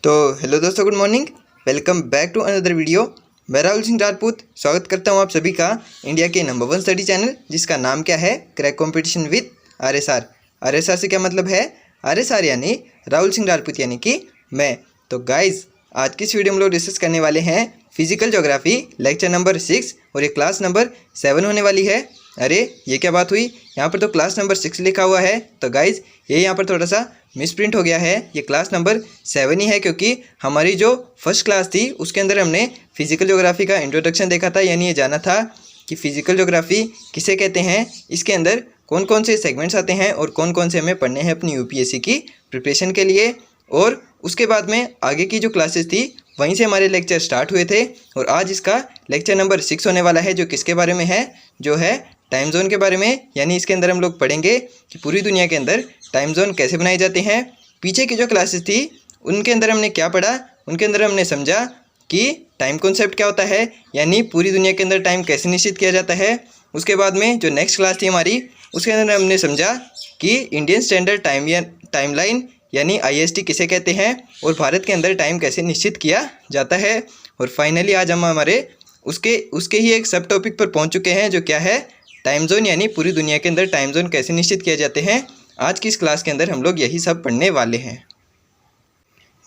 तो हेलो दोस्तों, good morning. Welcome back to another video. मैं राहुल सिंह राजपूत स्वागत करता हूं आप सभी का इंडिया के नंबर 1 स्टडी चैनल, जिसका नाम क्या है, crack competition with RSR. RSR से क्या मतलब है? आरएसआर यानी राहुल सिंह राजपूत यानी कि मैं। तो गाइज, आज की इस वीडियो में लोग डिस्कस करने वाले हैं फिजिकल ज्योग्राफी लेक्चर नंबर 6 और ये क्लास नंबर 7 होने वाली है। अरे ये क्या बात हुई, यहाँ पर तो क्लास नंबर 6 लिखा हुआ है। तो गाइज, ये यहाँ पर थोड़ा सा मिसप्रिंट हो गया है, ये क्लास नंबर 7 ही है, क्योंकि हमारी जो फर्स्ट क्लास थी उसके अंदर हमने फिजिकल ज्योग्राफी का इंट्रोडक्शन देखा था, यानी ये जाना था कि फिजिकल ज्योग्राफी किसे कहते हैं, इसके अंदर कौन कौन से सेगमेंट्स आते हैं और कौन कौन से हमें पढ़ने हैं अपनी यूपीएससी की प्रिपरेशन के लिए। और उसके बाद में आगे की जो क्लासेस थी वहीं से हमारे लेक्चर स्टार्ट हुए थे, और आज इसका लेक्चर नंबर 6 होने वाला है, जो किसके बारे में है, जो है टाइम जोन के बारे में। यानी इसके अंदर हम लोग पढ़ेंगे कि पूरी दुनिया के अंदर टाइम जोन कैसे बनाए जाते हैं। पीछे की जो क्लासेस थी उनके अंदर हमने क्या पढ़ा, उनके अंदर हमने समझा कि टाइम कॉन्सेप्ट क्या होता है, यानी पूरी दुनिया के अंदर टाइम कैसे निश्चित किया जाता है। उसके बाद में जो नेक्स्ट क्लास थी हमारी, उसके अंदर हमने समझा कि इंडियन स्टैंडर्ड टाइम या टाइमलाइन यानी IST किसे कहते हैं, और भारत के अंदर टाइम कैसे निश्चित किया जाता है। और फाइनली आज हम हमारे उसके ही एक सब टॉपिक पर पहुंच चुके हैं, जो क्या है, टाइम जोन, यानी पूरी दुनिया के अंदर टाइम जोन कैसे निश्चित किए जाते हैं। आज की इस क्लास के अंदर हम लोग यही सब पढ़ने वाले हैं।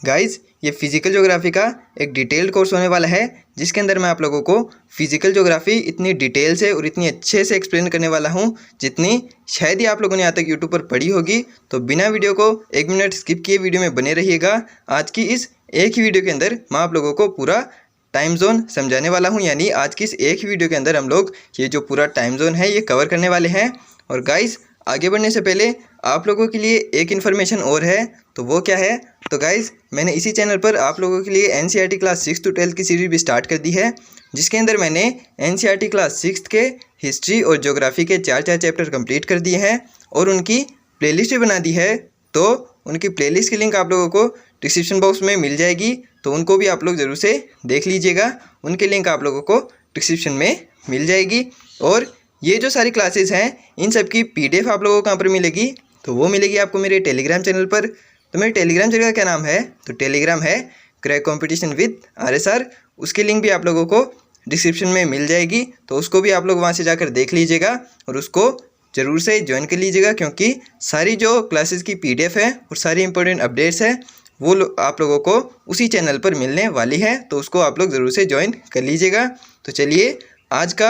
गाइज, ये फिजिकल ज्योग्राफी का एक डिटेल्ड कोर्स होने वाला है, जिसके अंदर मैं आप लोगों को फिजिकल ज्योग्राफी इतनी डिटेल से और इतनी अच्छे से एक्सप्लेन करने वाला हूँ जितनी शायद ही आप लोगों ने यहाँ तक यूट्यूब पर पढ़ी होगी। तो बिना वीडियो को 1 मिनट स्किप किए वीडियो में बने रहिएगा। आज की इस एक ही वीडियो के अंदर मैं आप लोगों को पूरा टाइम जोन समझाने वाला हूँ, यानी आज की इस एक ही वीडियो के अंदर हम लोग ये जो पूरा टाइम जोन है ये कवर करने वाले हैं। और गाइज, आगे बढ़ने से पहले आप लोगों के लिए एक इन्फॉर्मेशन और है, तो वो क्या है, तो गाइज मैंने इसी चैनल पर आप लोगों के लिए NCERT क्लास 6 to 12 की सीरीज भी स्टार्ट कर दी है, जिसके अंदर मैंने NCERT क्लास 6 के हिस्ट्री और ज्योग्राफी के 4 चैप्टर कंप्लीट कर दिए हैं और उनकी प्लेलिस्ट भी बना दी है। तो उनकी प्लेलिस्ट की लिंक आप लोगों को डिस्क्रिप्शन बॉक्स में मिल जाएगी, तो उनको भी आप लोग ज़रूर से देख लीजिएगा। उनके लिंक आप लोगों को डिस्क्रिप्शन में मिल जाएगी। और ये जो सारी क्लासेस हैं इन सब की PDF आप लोगों को कहाँ पर मिलेगी, तो वो मिलेगी आपको मेरे टेलीग्राम चैनल पर। तो मेरे टेलीग्राम चैनल का क्या नाम है, तो टेलीग्राम है क्रैक कंपटीशन विद RSR। उसकी लिंक भी आप लोगों को डिस्क्रिप्शन में मिल जाएगी, तो उसको भी आप लोग वहाँ से जाकर देख लीजिएगा और उसको ज़रूर से ज्वाइन कर लीजिएगा, क्योंकि सारी जो क्लासेस की PDF है और सारी इंपॉर्टेंट अपडेट्स हैं वो आप लोगों को उसी चैनल पर मिलने वाली है, तो उसको आप लोग ज़रूर से ज्वाइन कर लीजिएगा। तो चलिए, आज का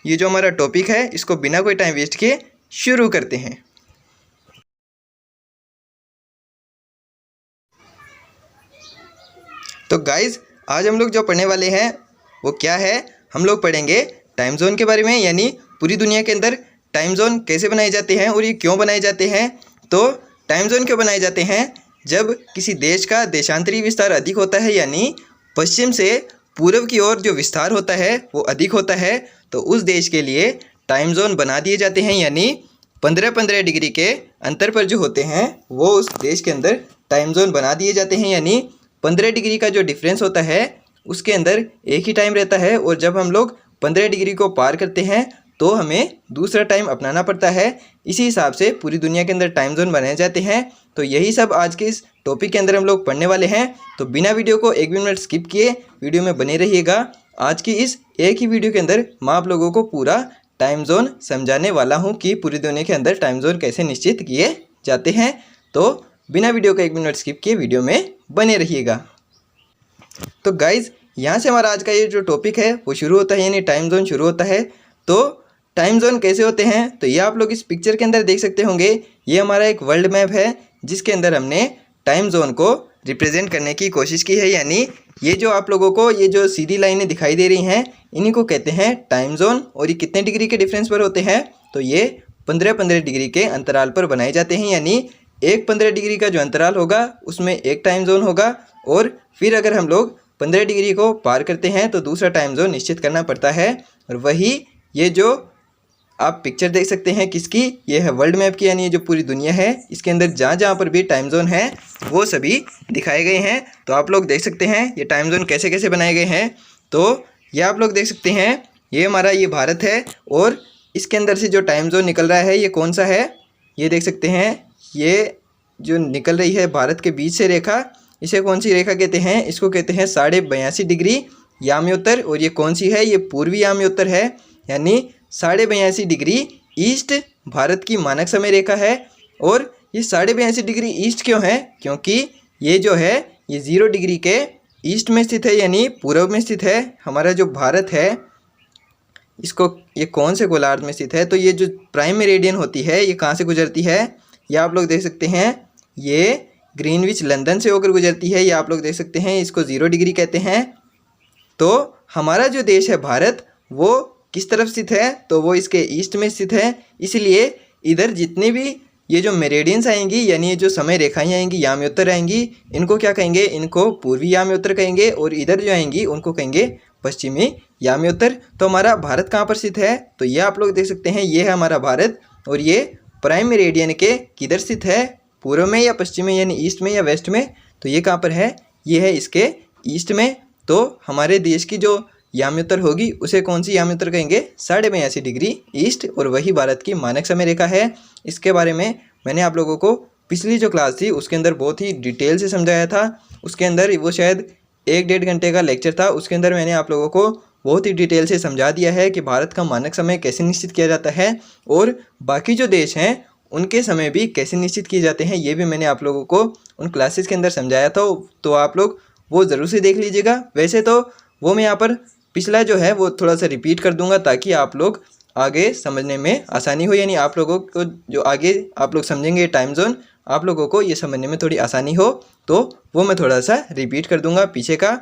ये जो हमारा टॉपिक है इसको बिना कोई टाइम वेस्ट किए शुरू करते हैं। तो गाइज, आज हम लोग जो पढ़ने वाले हैं वो क्या है, हम लोग पढ़ेंगे टाइम जोन के बारे में, यानी पूरी दुनिया के अंदर टाइम जोन कैसे बनाए जाते हैं और ये क्यों बनाए जाते हैं। तो टाइम जोन क्यों बनाए जाते हैं, जब किसी देश का देशांतरी विस्तार अधिक होता है, यानी पश्चिम से पूर्व की ओर जो विस्तार होता है वो अधिक होता है, तो उस देश के लिए टाइम जोन बना दिए जाते हैं। यानी 15-15 डिग्री के अंतर पर जो होते हैं वो उस देश के अंदर टाइम जोन बना दिए जाते हैं। यानी 15 डिग्री का जो डिफरेंस होता है उसके अंदर एक ही टाइम रहता है, और जब हम लोग 15 डिग्री को पार करते हैं तो हमें दूसरा टाइम अपनाना पड़ता है। इसी हिसाब से पूरी दुनिया के अंदर टाइम जोन बनाए जाते हैं। तो यही सब आज के इस टॉपिक के अंदर हम लोग पढ़ने वाले हैं। तो बिना वीडियो को 1 भी मिनट स्किप किए वीडियो में बने रहिएगा। आज की इस एक ही वीडियो के अंदर मैं आप लोगों को पूरा टाइम जोन समझाने वाला हूं कि पूरी दुनिया के अंदर टाइम जोन कैसे निश्चित किए जाते हैं। तो बिना वीडियो को 1 मिनट स्किप किए वीडियो में बने रहिएगा। तो गाइज, यहाँ से हमारा आज का ये जो टॉपिक है वो शुरू होता है, यानी टाइम जोन शुरू होता है। तो टाइम जोन कैसे होते हैं, तो ये आप लोग इस पिक्चर के अंदर देख सकते होंगे। ये हमारा एक वर्ल्ड मैप है जिसके अंदर हमने टाइम जोन को रिप्रेजेंट करने की कोशिश की है। यानी ये जो आप लोगों को ये जो सीधी लाइनें दिखाई दे रही हैं इन्हीं को कहते हैं टाइम जोन। और ये कितने डिग्री के डिफरेंस पर होते हैं, तो ये 15-15 डिग्री के अंतराल पर बनाए जाते हैं। यानी एक 15 डिग्री का जो अंतराल होगा उसमें एक टाइम जोन होगा, और फिर अगर हम लोग 15 डिग्री को पार करते हैं तो दूसरा टाइम जोन निश्चित करना पड़ता है। और वही ये जो आप पिक्चर देख सकते हैं किसकी, ये है वर्ल्ड मैप की, यानी ये जो पूरी दुनिया है इसके अंदर जहाँ जहाँ पर भी टाइम जोन है वो सभी दिखाए गए हैं। तो आप लोग देख सकते हैं ये टाइम जोन कैसे कैसे बनाए गए हैं। तो ये आप लोग देख सकते हैं, ये हमारा ये भारत है, और इसके अंदर से जो टाइम जोन निकल रहा है ये कौन सा है, ये देख सकते हैं, ये जो निकल रही है भारत के बीच से रेखा, इसे कौन सी रेखा कहते हैं? इसको कहते हैं 82.5 डिग्री याम्योत्तर। और ये कौन सी है? ये पूर्वी याम्योत्तर है, यानी 82.5 डिग्री ईस्ट भारत की मानक समय रेखा है। और ये 82.5 डिग्री ईस्ट क्यों है? क्योंकि ये जो है ये 0 डिग्री के ईस्ट में स्थित है, यानी पूर्व में स्थित है। हमारा जो भारत है इसको ये कौन से गोलार्ध में स्थित है? तो ये जो प्राइम मेरिडियन होती है ये कहाँ से गुजरती है? ये आप लोग देख सकते हैं, ये ग्रीनविच लंदन से होकर गुजरती है। ये आप लोग देख सकते हैं, इसको 0 डिग्री कहते हैं। तो हमारा जो देश है भारत, वो किस तरफ स्थित है? तो वो इसके ईस्ट में स्थित है। इसलिए इधर जितने भी ये जो मेरिडियंस आएंगी, यानी ये जो समय रेखाएं आएंगी, याम्योत्तर आएंगी, इनको क्या कहेंगे? इनको पूर्वी याम्योत्तर कहेंगे। और इधर जो आएंगी उनको कहेंगे पश्चिमी याम्योत्तर। तो हमारा भारत कहाँ पर स्थित है? तो ये आप लोग देख सकते हैं, ये है हमारा भारत। और ये प्राइम मेरिडियन के किधर स्थित है? पूर्व में या पश्चिम में, यानी ईस्ट में या वेस्ट में? तो ये कहाँ पर है? ये है इसके ईस्ट में। तो हमारे देश की जो याम्योत्तर होगी उसे कौन सी याम्योत्तर कहेंगे? 82.5 डिग्री ईस्ट। और वही भारत की मानक समय रेखा है। इसके बारे में मैंने आप लोगों को पिछली जो क्लास थी उसके अंदर बहुत ही डिटेल से समझाया था। उसके अंदर वो शायद 1-1.5 घंटे का लेक्चर था। उसके अंदर मैंने आप लोगों को बहुत ही डिटेल से समझा दिया है कि भारत का मानक समय कैसे निश्चित किया जाता है और बाकी जो देश हैं उनके समय भी कैसे निश्चित किए जाते हैं, ये भी मैंने आप लोगों को उन क्लासेस के अंदर समझाया था। तो आप लोग वो ज़रूर से देख लीजिएगा। वैसे तो वो मैं यहाँ पर पिछला जो है वो थोड़ा सा रिपीट कर दूंगा ताकि आप लोग आगे समझने में आसानी हो, यानी आप लोगों को जो आगे आप लोग समझेंगे टाइम जोन, आप लोगों को ये समझने में थोड़ी आसानी हो, तो वो मैं थोड़ा सा रिपीट कर दूंगा पीछे का।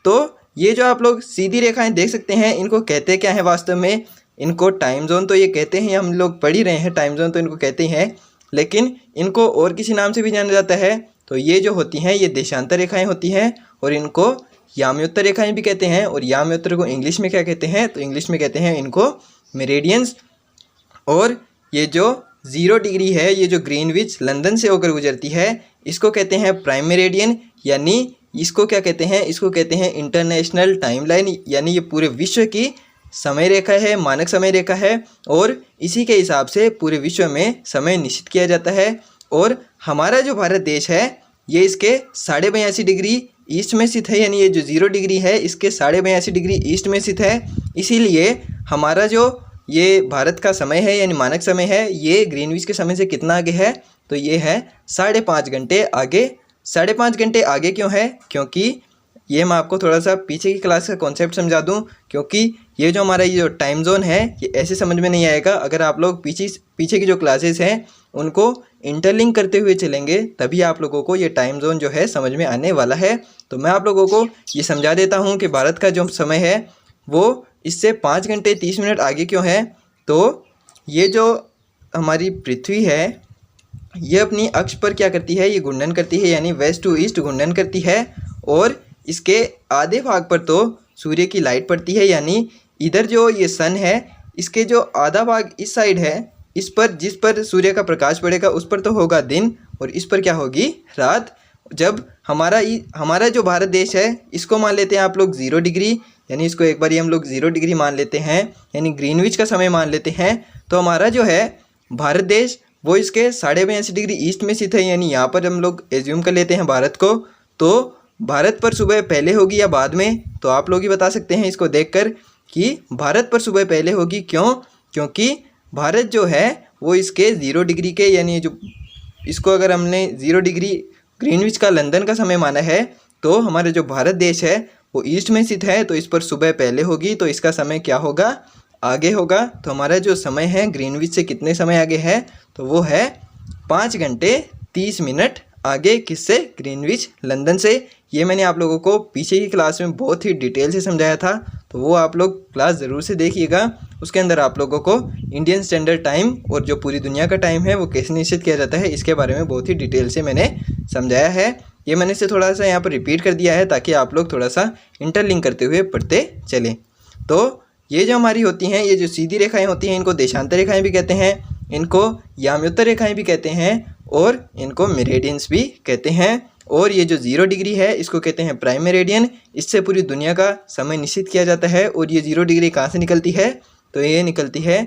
तो ये जो आप लोग सीधी रेखाएं देख सकते हैं, इनको कहते क्या है वास्तव में? इनको टाइम जोन तो ये कहते हैं, हम लोग पढ़ ही रहे हैं, टाइम जोन तो इनको कहते हैं, लेकिन इनको और किसी नाम से भी जाना जाता है। तो ये जो होती हैं ये देशांतर रेखाएं होती हैं और इनको याम्योत्तर रेखाएं भी कहते हैं। और याम्योत्तर को इंग्लिश में क्या कहते हैं? तो इंग्लिश में कहते हैं इनको मेरिडियंस। और ये जो 0 डिग्री है, ये जो ग्रीनविच लंदन से होकर गुजरती है, इसको कहते हैं प्राइम मेरिडियन, यानी इसको क्या कहते हैं? इसको कहते हैं इंटरनेशनल टाइमलाइन, यानी ये पूरे विश्व की समय रेखा है, मानक समय रेखा है। और इसी के हिसाब से पूरे विश्व में समय निश्चित किया जाता है। और हमारा जो भारत देश है ये इसके 82.5 डिग्री ईस्ट में स्थित है, यानी ये जो 0 डिग्री है इसके 82.5 डिग्री ईस्ट में स्थित है। इसीलिए हमारा जो ये भारत का समय है यानी मानक समय है, ये ग्रीनविच के समय से कितना आगे है? तो ये है 5.5 घंटे आगे। 5.5 घंटे आगे क्यों है? क्योंकि ये मैं आपको थोड़ा सा पीछे की क्लास का कॉन्सेप्ट समझा दूं, क्योंकि ये जो हमारा ये जो टाइम जोन है ये ऐसे समझ में नहीं आएगा। अगर आप लोग पीछे की जो क्लासेस हैं उनको इंटरलिंक करते हुए चलेंगे तभी आप लोगों को ये टाइम जोन जो है समझ में आने वाला है। तो मैं आप लोगों को ये समझा देता हूँ कि भारत का जो समय है वो इससे 5 घंटे 30 मिनट आगे क्यों है। तो ये जो हमारी पृथ्वी है ये अपनी अक्ष पर क्या करती है? ये घूर्णन करती है, यानी वेस्ट टू ईस्ट घूर्णन करती है। और इसके आधे भाग पर तो सूर्य की लाइट पड़ती है, यानी इधर जो ये सन है इसके जो आधा भाग इस साइड है, इस पर जिस पर सूर्य का प्रकाश पड़ेगा उस पर तो होगा दिन और इस पर क्या होगी? रात। जब हमारा जो भारत देश है इसको मान लेते हैं आप लोग 0 डिग्री, यानी इसको एक बार हम लोग 0 डिग्री मान लेते हैं, यानी ग्रीनविच का समय मान लेते हैं। तो हमारा जो है भारत देश वो इसके 82.5 डिग्री ईस्ट में स्थित है, यानी यहाँ पर हम लोग एज्यूम कर लेते हैं भारत को। तो भारत पर सुबह पहले होगी या बाद में? तो आप लोग ही बता सकते हैं इसको देखकर कि भारत पर सुबह पहले होगी। क्यों? क्योंकि भारत जो है वो इसके 0 डिग्री के, यानी जो इसको अगर हमने 0 डिग्री ग्रीनविच का लंदन का समय माना है तो हमारा जो भारत देश है वो ईस्ट में स्थित है, तो इस पर सुबह पहले होगी तो इसका समय क्या होगा? आगे होगा। तो हमारा जो समय है ग्रीनविच से कितने समय आगे है? तो वो है 5 घंटे 30 मिनट आगे। किससे? ग्रीनविच लंदन से। ये मैंने आप लोगों को पीछे की क्लास में बहुत ही डिटेल से समझाया था, तो वो आप लोग क्लास ज़रूर से देखिएगा। उसके अंदर आप लोगों को इंडियन स्टैंडर्ड टाइम और जो पूरी दुनिया का टाइम है वो कैसे निश्चित किया जाता है इसके बारे में बहुत ही डिटेल से मैंने समझाया है। ये मैंने इसे थोड़ा सा यहाँ पर रिपीट कर दिया है ताकि आप लोग थोड़ा सा इंटरलिंक करते हुए पढ़ते चलें। तो ये जो हमारी होती हैं, ये जो सीधी रेखाएँ होती हैं इनको देशांतर रेखाएँ भी कहते हैं, इनको याम्योत्तर रेखाएँ भी कहते हैं और इनको मेरिडियंस भी कहते हैं। और ये जो 0 डिग्री है इसको कहते हैं प्राइम मेरिडियन। इससे पूरी दुनिया का समय निश्चित किया जाता है। और ये 0 डिग्री कहाँ से निकलती है? तो ये निकलती है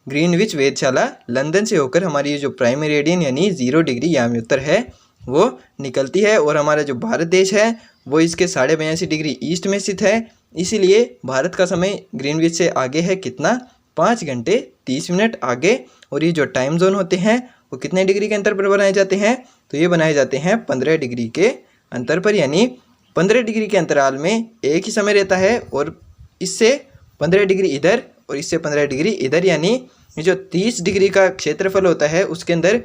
ग्रीनविच वेधशाला लंदन से होकर। हमारी ये जो प्राइम मेरिडियन यानी 0 डिग्री याम्योत्तर है वो निकलती है। और हमारा जो भारत देश है वो इसके 82.5 डिग्री ईस्ट में स्थित है, इसीलिए भारत का समय ग्रीनविच से आगे है कितना, 5 घंटे 30 मिनट आगे। और ये जो टाइम जोन होते हैं वो कितने डिग्री के अंतर पर बनाए जाते हैं, तो ये बनाए जाते हैं 15 डिग्री के अंतर पर, यानी 15 डिग्री के अंतराल में एक ही समय रहता है। और इससे 15 डिग्री इधर और इससे 15 डिग्री इधर, यानी ये जो 30 डिग्री का क्षेत्रफल होता है उसके अंदर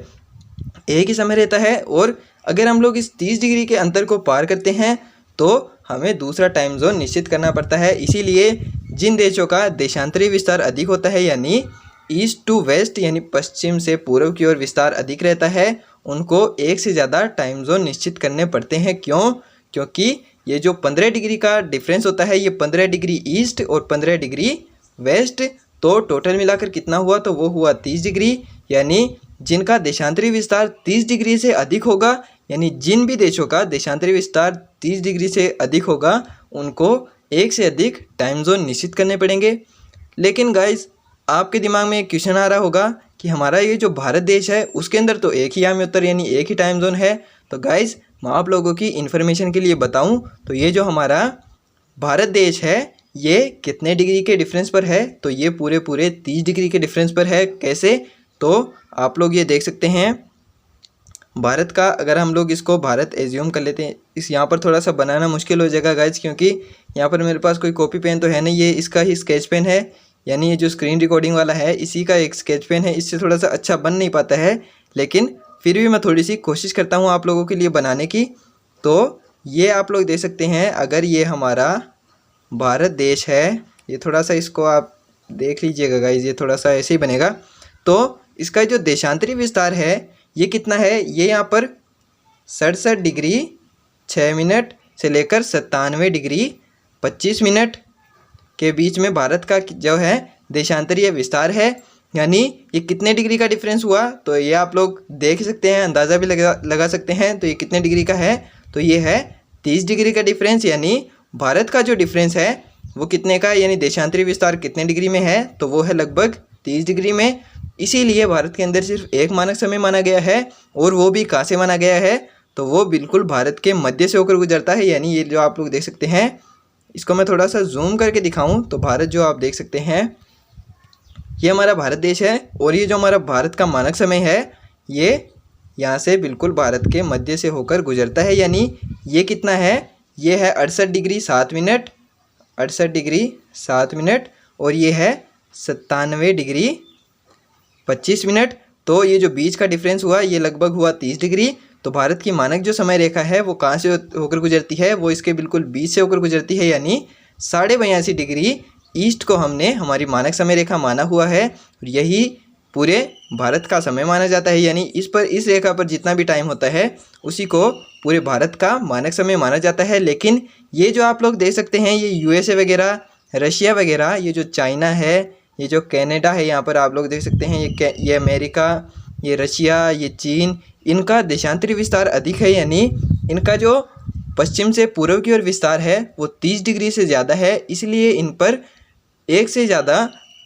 एक ही समय रहता है। और अगर हम लोग इस 30 डिग्री के अंतर को पार करते हैं तो हमें दूसरा टाइम जोन निश्चित करना पड़ता है। इसीलिए जिन देशों का देशांतरी विस्तार अधिक होता है, यानी ईस्ट टू वेस्ट यानी पश्चिम से पूर्व की ओर विस्तार अधिक रहता है, उनको एक से ज़्यादा टाइम जोन निश्चित करने पड़ते हैं। क्यों? क्योंकि ये जो 15 डिग्री का डिफरेंस होता है, ये 15 डिग्री ईस्ट और 15 डिग्री वेस्ट, तो टोटल मिलाकर कितना हुआ, तो वो हुआ 30 डिग्री। यानी जिनका देशांतरी विस्तार 30 डिग्री से अधिक होगा, यानी जिन भी देशों का देशांतरी विस्तार 30 डिग्री से अधिक होगा, उनको एक से अधिक टाइम जोन निश्चित करने पड़ेंगे। लेकिन गाइस, आपके दिमाग में एक क्वेश्चन आ रहा होगा कि हमारा ये जो भारत देश है उसके अंदर तो एक ही यामी उत्तर यानी एक ही टाइम जोन है। तो गाइस, मैं आप लोगों की इन्फॉर्मेशन के लिए बताऊं तो ये जो हमारा भारत देश है ये कितने डिग्री के डिफरेंस पर है, तो ये पूरे 30 डिग्री के डिफरेंस पर है। कैसे? तो आप लोग ये देख सकते हैं, भारत का अगर हम लोग इसको भारत एज्यूम कर लेते हैं, इस यहाँ पर थोड़ा सा बनाना मुश्किल हो जाएगा गाइज, क्योंकि यहाँ पर मेरे पास कोई कॉपी पेन तो है नहीं, ये इसका ही स्केच पेन है, यानी ये जो स्क्रीन रिकॉर्डिंग वाला है इसी का एक स्केच पेन है, इससे थोड़ा सा अच्छा बन नहीं पाता है, लेकिन फिर भी मैं थोड़ी सी कोशिश करता हूँ आप लोगों के लिए बनाने की। तो ये आप लोग देख सकते हैं, अगर ये हमारा भारत देश है, ये थोड़ा सा इसको आप देख लीजिएगा गाइज, ये थोड़ा सा ऐसे ही बनेगा। तो इसका जो देशांतरी विस्तार है ये कितना है, ये यहाँ पर 67 डिग्री 6 मिनट से लेकर 97 डिग्री 25 मिनट के बीच में भारत का जो है देशांतरीय विस्तार है। यानी ये कितने डिग्री का डिफरेंस हुआ, तो ये आप लोग देख सकते हैं, अंदाज़ा भी लगा सकते हैं। तो ये कितने डिग्री का है, तो ये है 30 डिग्री का डिफरेंस। यानी भारत का जो डिफरेंस है वो कितने का है, यानी देशांतरी विस्तार कितने डिग्री में है, तो वो है लगभग 30 डिग्री में। इसीलिए भारत के अंदर सिर्फ एक मानक समय माना गया है, और वो भी कहाँ से माना गया है, तो वो बिल्कुल भारत के मध्य से होकर गुजरता है। यानी ये जो आप लोग देख सकते हैं, इसको मैं थोड़ा सा जूम करके दिखाऊं तो भारत जो आप देख सकते हैं ये हमारा भारत देश है, और ये जो हमारा भारत का मानक समय है ये यहाँ से बिल्कुल भारत के मध्य से होकर गुजरता है। यानी ये कितना है, ये है 68 डिग्री 7 मिनट, 68 डिग्री 7 मिनट, और ये है 97 डिग्री 25 मिनट। तो ये जो बीच का डिफरेंस हुआ ये लगभग हुआ 30 डिग्री। तो भारत की मानक जो समय रेखा है वो कहाँ से होकर गुजरती है, वो इसके बिल्कुल बीच से होकर गुजरती है। यानी 82.5 डिग्री ईस्ट को हमने हमारी मानक समय रेखा माना हुआ है, और यही पूरे भारत का समय माना जाता है। यानी इस रेखा पर जितना भी टाइम होता है उसी को पूरे भारत का मानक समय माना जाता है। लेकिन ये जो आप लोग देख सकते हैं, ये USA वगैरह, रशिया वगैरह, ये जो चाइना है, ये जो कनाडा है, यहाँ पर आप लोग देख सकते हैं, ये अमेरिका, ये रशिया, ये चीन, इनका देशांतरी विस्तार अधिक है। यानी इनका जो पश्चिम से पूर्व की ओर विस्तार है वो 30 डिग्री से ज़्यादा है, इसलिए इन पर एक से ज़्यादा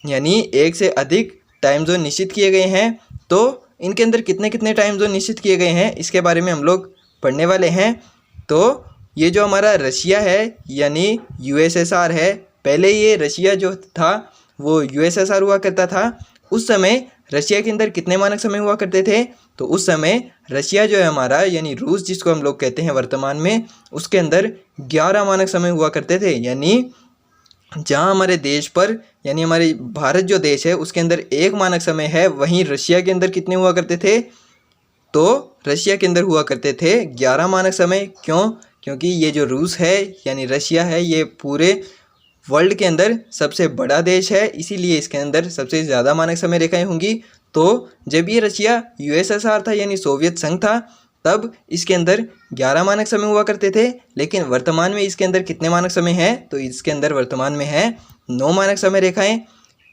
यानी एक से अधिक टाइम जोन निश्चित किए गए हैं। तो इनके अंदर कितने कितने टाइम जोन निश्चित किए गए हैं इसके बारे में हम लोग पढ़ने वाले हैं। तो ये जो हमारा रशिया है यानी USSR है, पहले ये रशिया जो था वो USSR हुआ करता था। उस समय रशिया के अंदर कितने मानक समय हुआ करते थे, तो उस समय रशिया जो है हमारा यानी रूस जिसको हम लोग कहते हैं वर्तमान में, उसके अंदर 11 मानक समय हुआ करते थे। यानी जहाँ हमारे देश पर यानी हमारे भारत जो देश है उसके अंदर एक मानक समय है, वहीं रशिया के अंदर कितने हुआ करते थे, तो रशिया के अंदर हुआ करते थे 11 मानक समय। क्यों? क्योंकि ये जो रूस है यानी रशिया है ये पूरे वर्ल्ड के अंदर सबसे बड़ा देश है, इसीलिए इसके अंदर सबसे ज़्यादा मानक समय रेखाएं होंगी। तो जब ये रशिया USSR था यानी सोवियत संघ था, तब इसके अंदर 11 मानक समय हुआ करते थे। लेकिन वर्तमान में इसके अंदर कितने मानक समय हैं, तो इसके अंदर वर्तमान में है 9 मानक समय रेखाएं।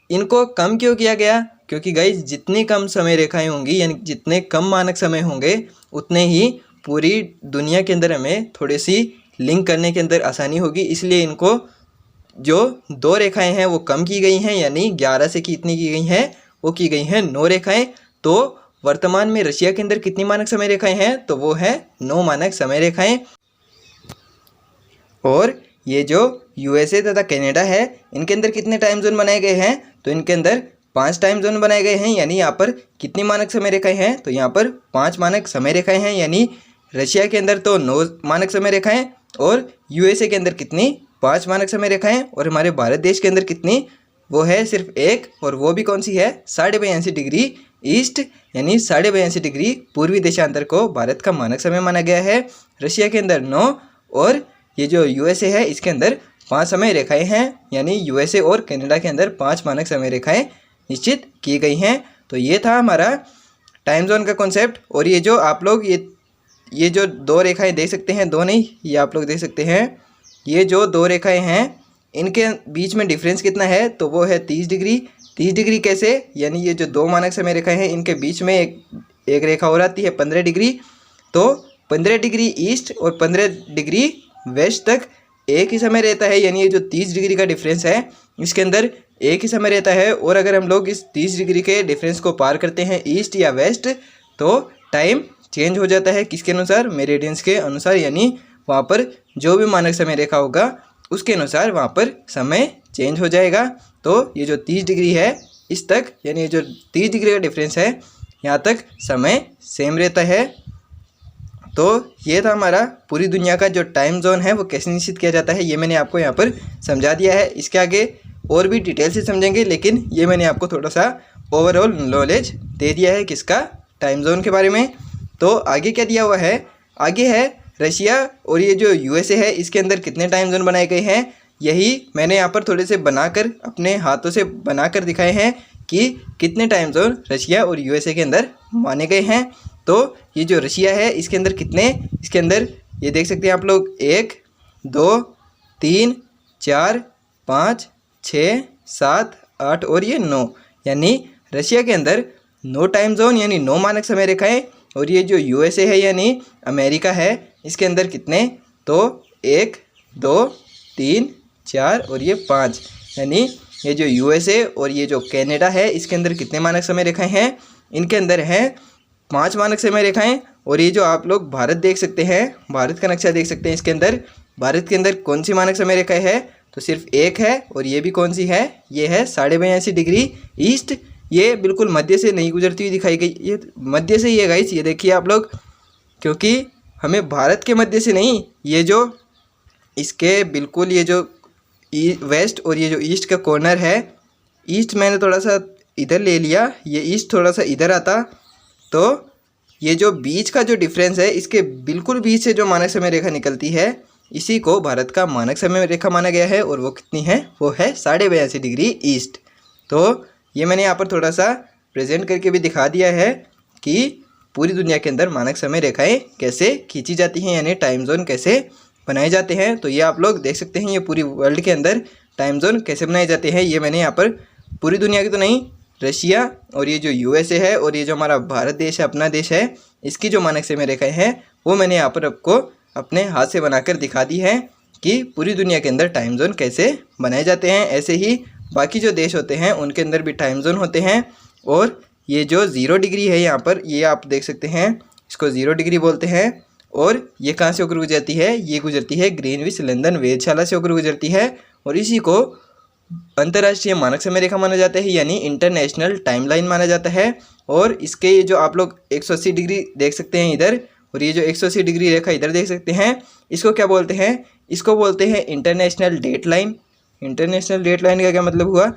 इनको कम क्यों किया गया, क्योंकि गाइस जितनी कम समय रेखाएं होंगी यानी जितने कम मानक समय होंगे उतने ही पूरी दुनिया के अंदर हमें थोड़ी सी लिंक करने के अंदर आसानी होगी। इसलिए इनको जो 2 रेखाएं हैं वो कम की गई हैं, यानी 11 से कितनी की गई हैं, वो की गई हैं 9 रेखाएं। तो वर्तमान में रशिया के अंदर कितनी मानक समय रेखाएं हैं, तो वो है 9 मानक समय रेखाएं। और ये जो यूएसए तथा कनाडा है, इनके अंदर कितने टाइम जोन बनाए गए हैं, तो इनके अंदर 5 टाइम जोन बनाए गए हैं। यानी यहाँ पर कितनी मानक समय रेखाएं हैं, तो यहाँ पर 5 मानक समय रेखाएं हैं। यानी रशिया के अंदर तो 9 मानक समय रेखाएं और यूएसए के अंदर कितनी 5 मानक समय रेखाएं, और हमारे भारत देश के अंदर कितनी, वो है सिर्फ एक, और वो भी कौन सी है, 82.5 डिग्री ईस्ट, यानी 82.5 डिग्री पूर्वी देशांतर को भारत का मानक समय माना गया है। रशिया के अंदर 9 और ये जो यूएसए है इसके अंदर 5 समय रेखाएं हैं। यानी यूएसए और कनाडा के अंदर 5 मानक समय रेखाएं निश्चित की गई हैं। तो ये था हमारा टाइम जोन का कॉन्सेप्ट। और ये जो आप लोग ये जो 2 रेखाएं देख सकते हैं, 2 नहीं, ये आप लोग देख सकते हैं, ये जो 2 रेखाएं हैं इनके बीच में डिफरेंस कितना है, तो वो है 30 डिग्री। 30 डिग्री कैसे, यानी ये जो 2 मानक समय रेखाएं हैं इनके बीच में एक रेखा और आती है 15 डिग्री। तो 15 डिग्री ईस्ट और 15 डिग्री वेस्ट तक एक ही समय रहता है। यानी ये जो 30 डिग्री का डिफरेंस है इसके अंदर एक ही समय रहता है। और अगर हम लोग इस 30 डिग्री के डिफरेंस को पार करते हैं ईस्ट या वेस्ट, तो टाइम चेंज हो जाता है। किसके अनुसार, मेरिडियंस के अनुसार। यानी वहाँ पर जो भी मानक समय रेखा होगा उसके अनुसार वहाँ पर समय चेंज हो जाएगा। तो ये जो 30 डिग्री है इस तक, यानी ये जो 30 डिग्री का डिफरेंस है यहाँ तक समय सेम रहता है। तो ये था हमारा पूरी दुनिया का जो टाइम जोन है वो कैसे निश्चित किया जाता है, ये मैंने आपको यहाँ पर समझा दिया है। इसके आगे और भी डिटेल से समझेंगे, लेकिन ये मैंने आपको थोड़ा सा ओवरऑल नॉलेज दे दिया है किसका, टाइम जोन के बारे में। तो आगे क्या दिया हुआ है, आगे है रशिया और ये जो यूएसए है इसके अंदर कितने टाइम जोन बनाए गए हैं। यही मैंने यहाँ पर थोड़े से बनाकर अपने हाथों से बनाकर दिखाए हैं कि कितने टाइम जोन रशिया और यूएसए के अंदर माने गए हैं। तो ये जो रशिया है इसके अंदर कितने, इसके अंदर ये देख सकते हैं आप लोग 1 2 3 4 5 6 7 8 और ये 9, यानी रशिया के अंदर 9 टाइम जोन यानी 9 मानक समय रेखाएं। और ये जो यूएसए है यानी अमेरिका है इसके अंदर कितने, तो 1 2 3 4 और ये 5, यानी ये जो यूएसए और ये जो कनाडा है इसके अंदर कितने मानक समय रेखाएं हैं, इनके अंदर हैं 5 मानक समय रेखाएं। और ये जो आप लोग भारत देख सकते हैं, भारत का नक्शा देख सकते हैं, इसके अंदर भारत के अंदर कौन सी मानक समय रेखा है, तो सिर्फ एक है। और ये भी कौन सी है, ये है 82.5 डिग्री ईस्ट। ये बिल्कुल मध्य से नहीं गुजरती हुई दिखाई गई, ये मध्य से ही है गाइस, ये देखिए आप लोग, क्योंकि हमें भारत के मध्य से नहीं, ये जो इसके बिल्कुल ये जो वेस्ट और ये जो ईस्ट का कॉर्नर है, ईस्ट मैंने थोड़ा सा इधर ले लिया, ये ईस्ट थोड़ा सा इधर आता, तो ये जो बीच का जो डिफरेंस है इसके बिल्कुल बीच से जो मानक समय रेखा निकलती है इसी को भारत का मानक समय रेखा माना गया है। और वो कितनी है, वो है 82.5 डिग्री ईस्ट। तो ये मैंने यहाँ पर थोड़ा सा प्रेजेंट करके भी दिखा दिया है कि पूरी दुनिया के अंदर मानक समय रेखाएं कैसे खींची जाती हैं, यानी टाइम जोन कैसे बनाए जाते हैं। तो ये आप लोग देख सकते हैं, ये पूरी वर्ल्ड के अंदर टाइम जोन कैसे बनाए जाते हैं। ये मैंने यहाँ पर पूरी दुनिया की तो नहीं, रशिया और ये जो यूएसए है और ये जो हमारा भारत देश है, अपना देश है, इसकी जो मानक समय रेखाएं हैं वो मैंने यहाँ पर आपको अपने हाथ से बनाकर दिखा दी है कि पूरी दुनिया के अंदर टाइम जोन कैसे बनाए जाते हैं। ऐसे ही बाकी जो देश होते हैं उनके अंदर भी टाइम जोन होते हैं। और ये जो 0 डिग्री है यहाँ पर, ये आप देख सकते हैं, इसको 0 डिग्री बोलते हैं। और ये कहाँ से होकर गुजरती है, ये गुजरती है ग्रीनविच लंदन वेधशाला से होकर गुजरती है। और इसी को अंतर्राष्ट्रीय मानक समय रेखा माना जाता है, यानी इंटरनेशनल टाइमलाइन माना जाता है। और इसके ये जो आप लोग 180 डिग्री देख सकते हैं इधर, और ये जो 180 डिग्री रेखा इधर देख सकते हैं, इसको क्या बोलते हैं, इसको बोलते हैं international date line. International date line का क्या मतलब हुआ,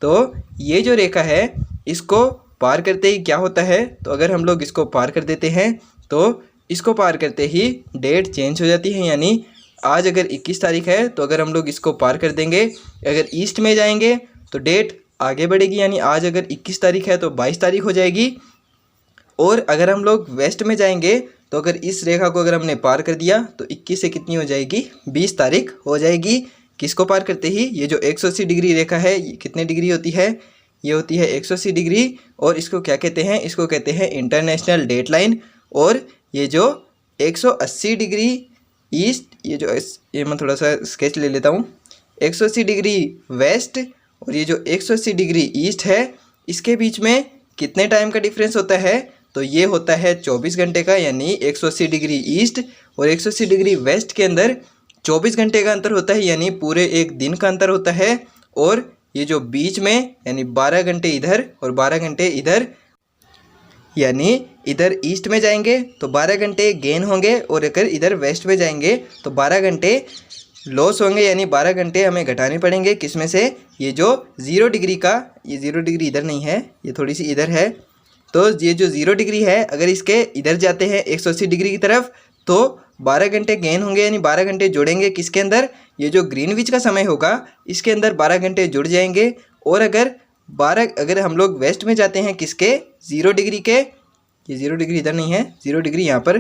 तो ये जो रेखा है इसको पार करते ही क्या होता है, तो अगर हम लोग इसको पार कर देते हैं तो इसको पार करते ही डेट चेंज हो जाती है। यानी आज अगर 21 तारीख है तो अगर हम लोग इसको पार कर देंगे, अगर ईस्ट में जाएंगे तो डेट आगे बढ़ेगी, यानी आज अगर 21 तारीख है तो 22 तारीख हो जाएगी। और अगर हम लोग वेस्ट में जाएंगे तो अगर इस रेखा को अगर हमने पार कर दिया तो 21 से कितनी हो जाएगी, 20 तारीख हो जाएगी। किसको पार करते ही, ये जो 180 डिग्री रेखा है ये कितने डिग्री होती है, ये होती है 180 डिग्री। और इसको क्या कहते हैं, इसको कहते हैं इंटरनेशनल डेट लाइन। और ये जो 180 डिग्री ईस्ट, ये मैं थोड़ा सा स्केच ले लेता हूँ, 180 डिग्री वेस्ट और ये जो 180 डिग्री ईस्ट है, इसके बीच में कितने टाइम का डिफरेंस होता है, तो ये होता है 24 घंटे का, यानी 180 डिग्री ईस्ट और 180 डिग्री वेस्ट के अंदर 24 घंटे का अंतर होता है, यानी पूरे एक दिन का अंतर होता है। और ये जो बीच में यानी 12 घंटे इधर और 12 घंटे इधर, यानी इधर ईस्ट में जाएंगे तो 12 घंटे गेन होंगे और अगर इधर वेस्ट में जाएंगे तो 12 घंटे लॉस होंगे, यानी 12 घंटे हमें घटाने पड़ेंगे। किस में से? ये जो 0 डिग्री का, ये 0 डिग्री इधर नहीं है, ये थोड़ी सी इधर है, तो ये जो 0 डिग्री है अगर इसके इधर जाते हैं 180 डिग्री की तरफ तो 12 घंटे गेन होंगे, यानी 12 घंटे जुड़ेंगे किसके अंदर? ये जो ग्रीनविच का समय होगा इसके अंदर 12 घंटे जुड़ जाएंगे। और अगर हम लोग वेस्ट में जाते हैं किसके? 0 डिग्री के, ये 0 डिग्री इधर नहीं है, 0 डिग्री यहाँ पर,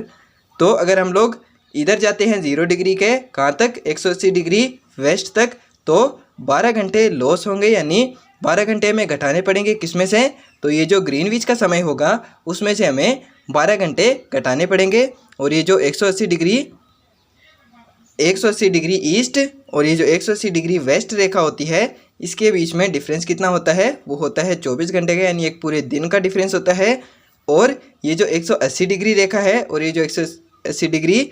तो अगर हम लोग इधर जाते हैं 0 डिग्री के, कहाँ तक? 180 डिग्री वेस्ट तक, तो 12 घंटे लॉस होंगे, यानी 12 घंटे हमें घटाने पड़ेंगे। किसमें से? तो ये जो ग्रीनविच का समय होगा उसमें से हमें 12 घंटे घटाने पड़ेंगे। और ये जो 180 डिग्री ईस्ट और ये जो 180 डिग्री वेस्ट रेखा होती है इसके बीच में डिफरेंस कितना होता है? वो होता है 24 घंटे का, यानी एक पूरे दिन का डिफरेंस होता है। और ये जो 180 डिग्री रेखा है और ये जो 180 डिग्री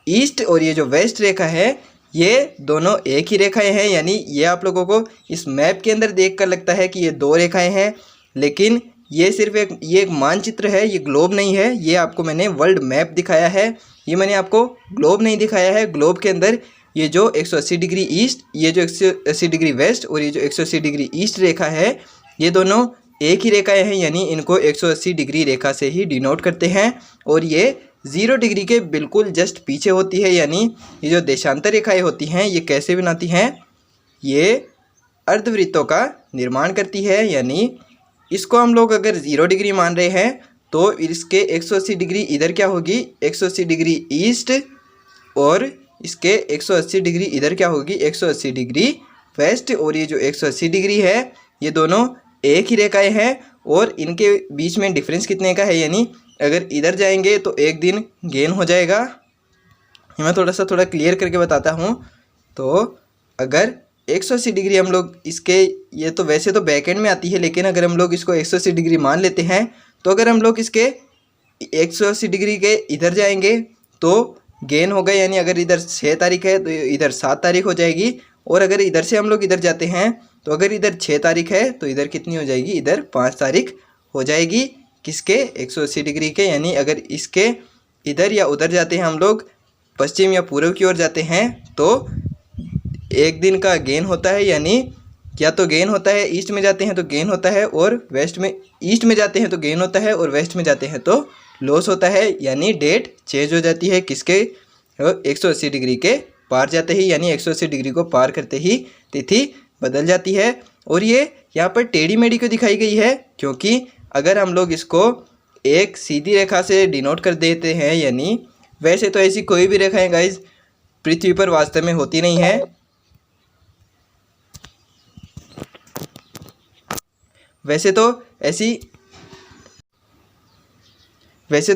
ईस्ट और ये जो वेस्ट रेखा है ये दोनों एक ही रेखाएं हैं, यानी ये आप लोगों को इस मैप के अंदर देखकर लगता है कि ये दो रेखाएं हैं, लेकिन ये सिर्फ एक मानचित्र है, ये ग्लोब नहीं है। ये आपको मैंने वर्ल्ड मैप दिखाया है, ये मैंने आपको ग्लोब नहीं दिखाया है। ग्लोब के अंदर ये जो 180 डिग्री ईस्ट, ये जो 180 डिग्री वेस्ट और ये जो 180 डिग्री ईस्ट रेखा है ये दोनों एक ही रेखाएं हैं, यानी इनको 180 डिग्री रेखा से ही डिनोट करते हैं। और ये 0 डिग्री के बिल्कुल जस्ट पीछे होती है, यानी ये जो देशांतर रेखाएं होती हैं ये कैसे बनाती हैं? ये अर्धवृत्तों का निर्माण करती है, यानी इसको हम लोग अगर 0 डिग्री मान रहे हैं तो इसके 180 डिग्री इधर क्या होगी? 180 डिग्री ईस्ट और इसके 180 डिग्री इधर क्या होगी? 180 डिग्री वेस्ट। और ये जो 180 डिग्री है ये दोनों एक ही रेखाएं हैं और इनके बीच में डिफरेंस कितने का है? यानी अगर इधर जाएंगे तो एक दिन गेन हो जाएगा। मैं थोड़ा क्लियर करके बताता हूँ। तो अगर 180 डिग्री हम लोग इसके, ये तो वैसे तो बैक एंड में आती है, लेकिन अगर हम लोग इसको 180 डिग्री मान लेते हैं तो अगर हम लोग इसके 180 डिग्री के इधर जाएंगे तो गेन होगा, यानी अगर इधर 6 तारीख है तो इधर 7 तारीख हो जाएगी। और अगर इधर से हम लोग इधर जाते हैं तो अगर इधर 6 तारीख है तो इधर कितनी हो जाएगी? इधर 5 तारीख हो जाएगी। किसके? 180 डिग्री के। यानी अगर इसके इधर या उधर जाते हैं हम लोग, पश्चिम या पूर्व की ओर जाते हैं तो एक दिन का गेन होता है, यानी या तो गेन होता है ईस्ट में जाते हैं तो गेन होता है और वेस्ट में, ईस्ट में जाते हैं तो गेन होता है और वेस्ट में जाते हैं तो लॉस होता है, यानी डेट चेंज हो जाती है। किसके? 180 डिग्री के पार जाते ही, यानी 180 डिग्री को पार करते ही तिथि बदल जाती है। और ये यहाँ पर टेढ़ी मेढ़ी क्यों दिखाई गई है? क्योंकि अगर हम लोग इसको एक सीधी रेखा से डिनोट कर देते हैं, यानी वैसे तो ऐसी कोई भी रेखाएं गाइज पृथ्वी पर वास्तव में होती नहीं है। वैसे तो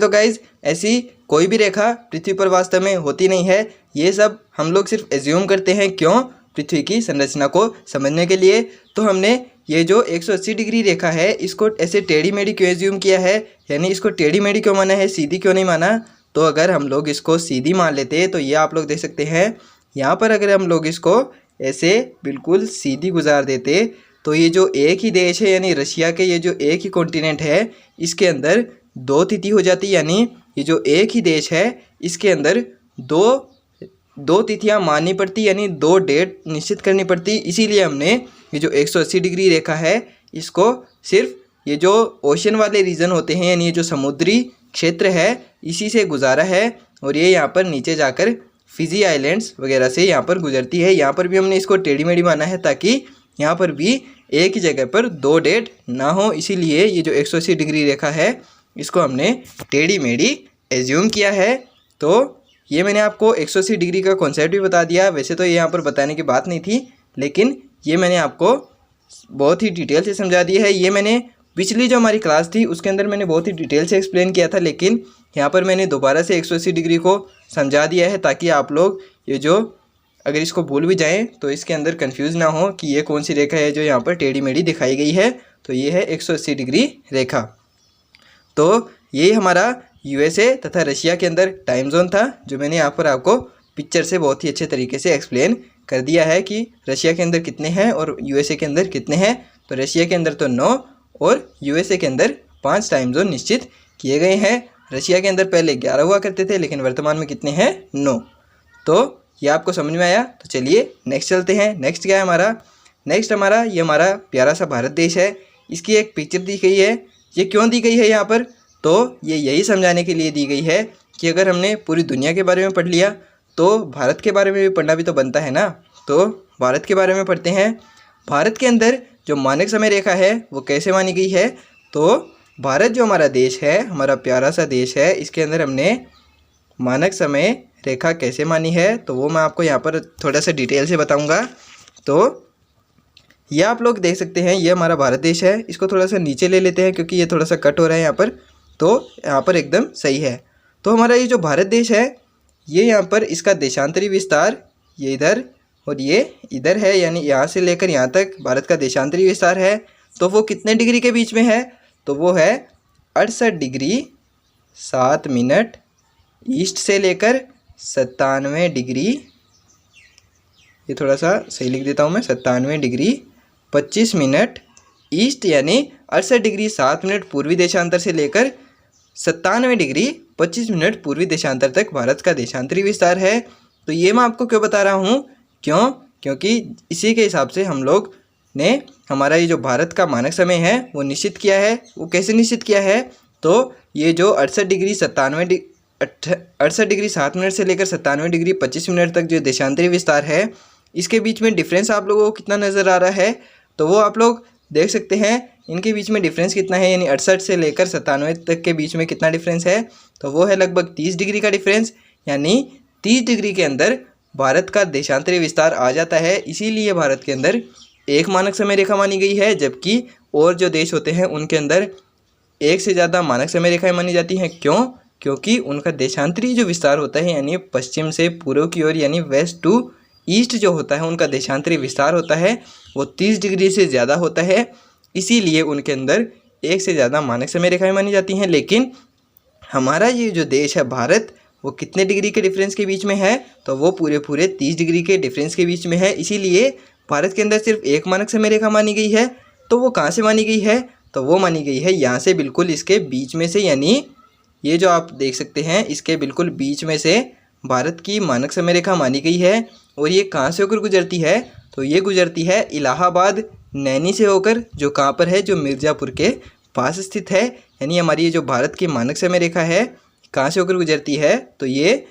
गाइज ऐसी कोई भी रेखा पृथ्वी पर वास्तव में होती नहीं है। ये सब हम लोग सिर्फ एज्यूम करते हैं। क्यों? पृथ्वी की संरचना को समझने के लिए। तो हमने ये जो 180 डिग्री रेखा है इसको ऐसे टेढ़ी मेढ़ी क्यों एज्यूम किया है, यानी इसको टेढ़ी मेढ़ी क्यों माना है, सीधी क्यों नहीं माना? तो अगर हम लोग इसको सीधी मान लेते तो ये आप लोग देख सकते हैं यहाँ पर, अगर हम लोग इसको ऐसे बिल्कुल सीधी गुजार देते तो ये जो एक ही देश है, यानी रशिया के ये जो एक ही कॉन्टिनेंट है इसके अंदर 2 तिथि हो जाती, यानी ये जो एक ही देश है इसके अंदर दो तिथियां माननी पड़ती, यानी 2 डेट निश्चित करनी पड़ती। इसीलिए हमने ये जो 180 डिग्री रेखा है इसको सिर्फ ये जो ओशन वाले रीजन होते हैं, यानी ये जो समुद्री क्षेत्र है इसी से गुजारा है। और ये यहाँ पर नीचे जाकर फिजी आइलैंड्स वगैरह से यहाँ पर गुजरती है। यहाँ पर भी हमने इसको टेढ़ी मेढ़ी माना है ताकि यहाँ पर भी एक ही जगह पर 2 डेट ना हो, इसीलिए ये जो 180 डिग्री रेखा है इसको हमने टेढ़ी मेढ़ी एज्यूम किया है। तो ये मैंने आपको 180 डिग्री का कॉन्सेप्ट भी बता दिया। वैसे तो ये यहाँ पर बताने की बात नहीं थी, लेकिन ये मैंने आपको बहुत ही डिटेल से समझा दिया है। ये मैंने पिछली जो हमारी क्लास थी उसके अंदर मैंने बहुत ही डिटेल से एक्सप्लेन किया था, लेकिन यहाँ पर मैंने दोबारा से 180 डिग्री को समझा दिया है ताकि आप लोग ये जो अगर इसको भूल भी जाएं तो इसके अंदर कंफ्यूज ना हो कि ये कौन सी रेखा है जो यहाँ पर टेढ़ी मेढ़ी दिखाई गई है। तो ये है 180 डिग्री रेखा। तो यही हमारा यूएसए तथा रशिया के अंदर टाइम जोन था, जो मैंने यहाँ पर आपको पिक्चर से बहुत ही अच्छे तरीके से एक्सप्लेन कर दिया है कि रशिया के अंदर कितने हैं और यूएसए के अंदर कितने हैं। तो रशिया के अंदर तो 9 और यूएसए के अंदर 5 टाइम जोन निश्चित किए गए हैं। रशिया के अंदर पहले 11 हुआ करते थे, लेकिन वर्तमान में कितने हैं? 9। तो ये आपको समझ में आया। तो चलिए नेक्स्ट चलते हैं। नेक्स्ट क्या है हमारा? नेक्स्ट हमारा ये हमारा प्यारा सा भारत देश है। इसकी एक पिक्चर दी गई है। ये क्यों दी गई है यहाँ पर? तो ये यही समझाने के लिए दी गई है कि अगर हमने पूरी दुनिया के बारे में पढ़ लिया तो भारत के बारे में भी पढ़ना भी तो बनता है ना। तो भारत के बारे में पढ़ते हैं। भारत के अंदर जो मानक समय रेखा है वो कैसे मानी गई है? तो भारत जो हमारा देश है, हमारा प्यारा सा देश है, इसके अंदर हमने मानक समय रेखा कैसे मानी है तो वो मैं आपको यहाँ पर थोड़ा सा डिटेल से बताऊँगा। तो ये आप लोग देख सकते हैं, ये हमारा भारत देश है। इसको थोड़ा सा नीचे ले लेते हैं क्योंकि ये थोड़ा सा कट हो रहा है यहाँ पर। तो यहाँ पर एकदम सही है। तो हमारा ये जो भारत देश है, ये यहाँ पर इसका देशांतरी विस्तार ये इधर और ये इधर है, यानी यहाँ से लेकर यहाँ तक भारत का देशांतरी विस्तार है। तो वो कितने डिग्री के बीच में है? तो वो है 68 डिग्री 7 मिनट ईस्ट से लेकर 97 डिग्री, ये थोड़ा सा सही लिख देता हूँ मैं, 97 डिग्री 25 मिनट ईस्ट, यानी 68 डिग्री 7 मिनट पूर्वी देशांतर से लेकर 97 डिग्री 25 मिनट पूर्वी देशांतर तक भारत का देशांतरी विस्तार है। तो ये मैं आपको क्यों बता रहा हूँ? क्यों? क्योंकि इसी के हिसाब से हम लोग ने हमारा ये जो भारत का मानक समय है वो निश्चित किया है। वो कैसे निश्चित किया है? तो ये जो 68 डिग्री 7 मिनट से लेकर 97 डिग्री 25 मिनट तक जो देशांतरी विस्तार है, इसके बीच में डिफरेंस आप लोगों को कितना नज़र आ रहा है? तो वो आप लोग देख सकते हैं। इनके बीच में डिफरेंस कितना है, यानी 68 से लेकर 97 तक के बीच में कितना डिफरेंस है? तो वो है लगभग 30 डिग्री का डिफरेंस, यानी 30 डिग्री के अंदर भारत का देशांतरी विस्तार आ जाता है। इसीलिए भारत के अंदर एक मानक समय रेखा मानी गई है, जबकि और जो देश होते हैं उनके अंदर एक से ज़्यादा मानक समय रेखाएं मानी जाती हैं। क्यों? क्योंकि उनका देशांतरी जो विस्तार होता है, यानी पश्चिम से पूर्व की ओर, यानी वेस्ट टू ईस्ट जो होता है, उनका देशांतरी विस्तार होता है वो 30 डिग्री से ज़्यादा होता है। इसीलिए उनके अंदर एक से ज़्यादा मानक समय रेखाएं मानी जाती हैं। लेकिन हमारा ये जो देश है भारत, वो कितने डिग्री के डिफरेंस के बीच में है? तो वो पूरे 30 डिग्री के डिफरेंस के बीच में है। इसीलिए भारत के अंदर सिर्फ एक मानक समय रेखा मानी गई है। तो वो कहाँ से मानी गई है? तो वो मानी गई है यहाँ से बिल्कुल इसके बीच में से, यानी ये जो आप देख सकते हैं इसके बिल्कुल बीच में से भारत की मानक समय रेखा मानी गई है। और ये कहाँ से होकर गुजरती है? तो ये गुजरती है इलाहाबाद नैनी से होकर, जो कहाँ पर है? जो मिर्ज़ापुर के पास स्थित है। यानी हमारी ये जो भारत की मानक समय रेखा है कहाँ से होकर गुजरती है? तो ये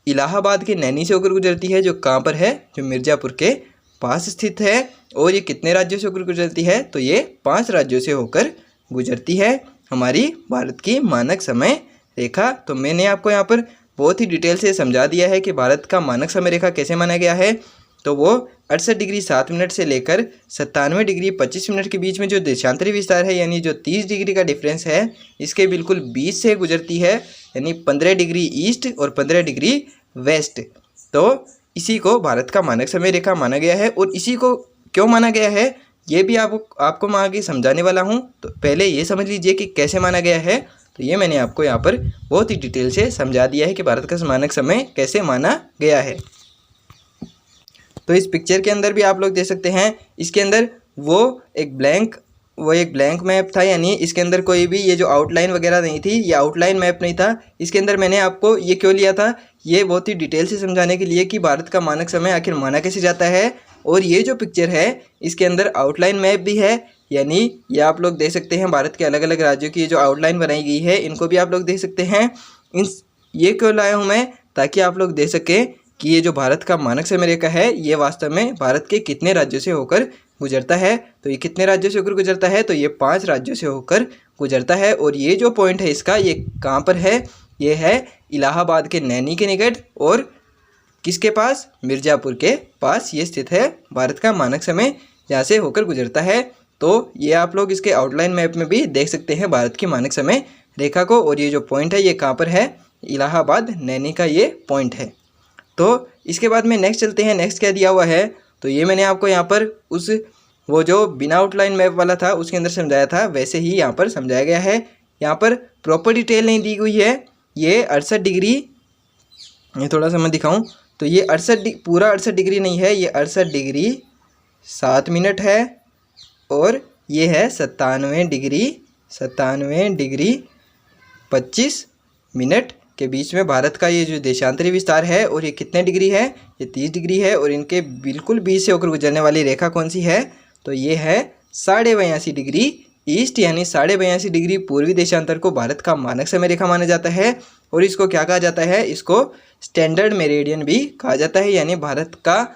इलाहाबाद के नैनी से होकर गुजरती है, जो कहाँ पर है? जो मिर्ज़ापुर के पास स्थित है। और ये कितने राज्यों से होकर गुजरती है? तो ये 5 राज्यों से होकर गुजरती है हमारी भारत की मानक समय रेखा। तो मैंने आपको यहाँ पर बहुत ही डिटेल से समझा दिया है कि भारत का मानक समय रेखा कैसे माना गया है। तो वो 68 डिग्री 7 मिनट से लेकर 97 डिग्री 25 मिनट के बीच में जो देशांतरी विस्तार है, यानी जो 30 डिग्री का डिफरेंस है, इसके बिल्कुल बीच से गुजरती है, यानी 15 डिग्री ईस्ट और 15 डिग्री वेस्ट। तो इसी को भारत का मानक समय रेखा माना गया है। और इसी को क्यों माना गया है ये भी आपको मैं आगे समझाने वाला हूँ। तो पहले ये समझ लीजिए कि कैसे माना गया है। तो ये मैंने आपको यहाँ पर बहुत ही डिटेल से समझा दिया है कि भारत का मानक समय कैसे माना गया है। तो इस पिक्चर के अंदर भी आप लोग देख सकते हैं, इसके अंदर वो एक ब्लैंक मैप था, यानी इसके अंदर कोई भी ये जो आउटलाइन वगैरह नहीं थी, ये आउटलाइन मैप नहीं था। इसके अंदर मैंने आपको ये क्यों लिया था, ये बहुत ही डिटेल से समझाने के लिए कि भारत का मानक समय आखिर माना कैसे जाता है। और ये जो पिक्चर है इसके अंदर आउटलाइन मैप भी है, यानी ये आप लोग देख सकते हैं भारत के अलग अलग राज्यों की जो आउटलाइन बनाई गई है, इनको भी आप लोग देख सकते हैं। ये क्यों लाया हूँ मैं? ताकि आप लोग देख सकें कि ये जो भारत का मानक समय रेखा है ये वास्तव में भारत के कितने राज्यों से होकर गुजरता है। तो ये कितने राज्यों से होकर गुजरता है? तो ये 5 राज्यों से होकर गुजरता है। और ये जो पॉइंट है इसका, ये कहाँ पर है? ये है इलाहाबाद के नैनी के निकट और किसके पास? मिर्ज़ापुर के पास ये स्थित है भारत का मानक समय, यहाँ से होकर गुजरता है। तो ये आप लोग इसके आउटलाइन मैप में भी देख सकते हैं भारत की मानक समय रेखा को। और ये जो पॉइंट है ये कहाँ पर है? इलाहाबाद नैनी का ये पॉइंट है। तो इसके बाद में नेक्स्ट चलते हैं। नेक्स्ट क्या दिया हुआ है? तो ये मैंने आपको यहाँ पर वो जो बिना आउटलाइन मैप वाला था उसके अंदर समझाया था, वैसे ही यहाँ पर समझाया गया है। यहाँ पर प्रॉपर डिटेल नहीं दी हुई है। ये 68 डिग्री, ये थोड़ा सा मैं दिखाऊं तो ये 68 पूरा 68 डिग्री नहीं है, ये 68 डिग्री 7 मिनट है और ये है 97 डिग्री 25 मिनट के बीच में भारत का ये जो देशांतरी विस्तार है। और ये कितने डिग्री है, ये 30 डिग्री है। और इनके बिल्कुल बीच से होकर गुजरने वाली रेखा कौन सी है, तो ये है 82.5 डिग्री ईस्ट, यानी 82.5 डिग्री पूर्वी देशांतर को भारत का मानक समय रेखा माना जाता है। और इसको क्या कहा जाता है, इसको स्टैंडर्ड मेरिडियन भी कहा जाता है, यानी भारत का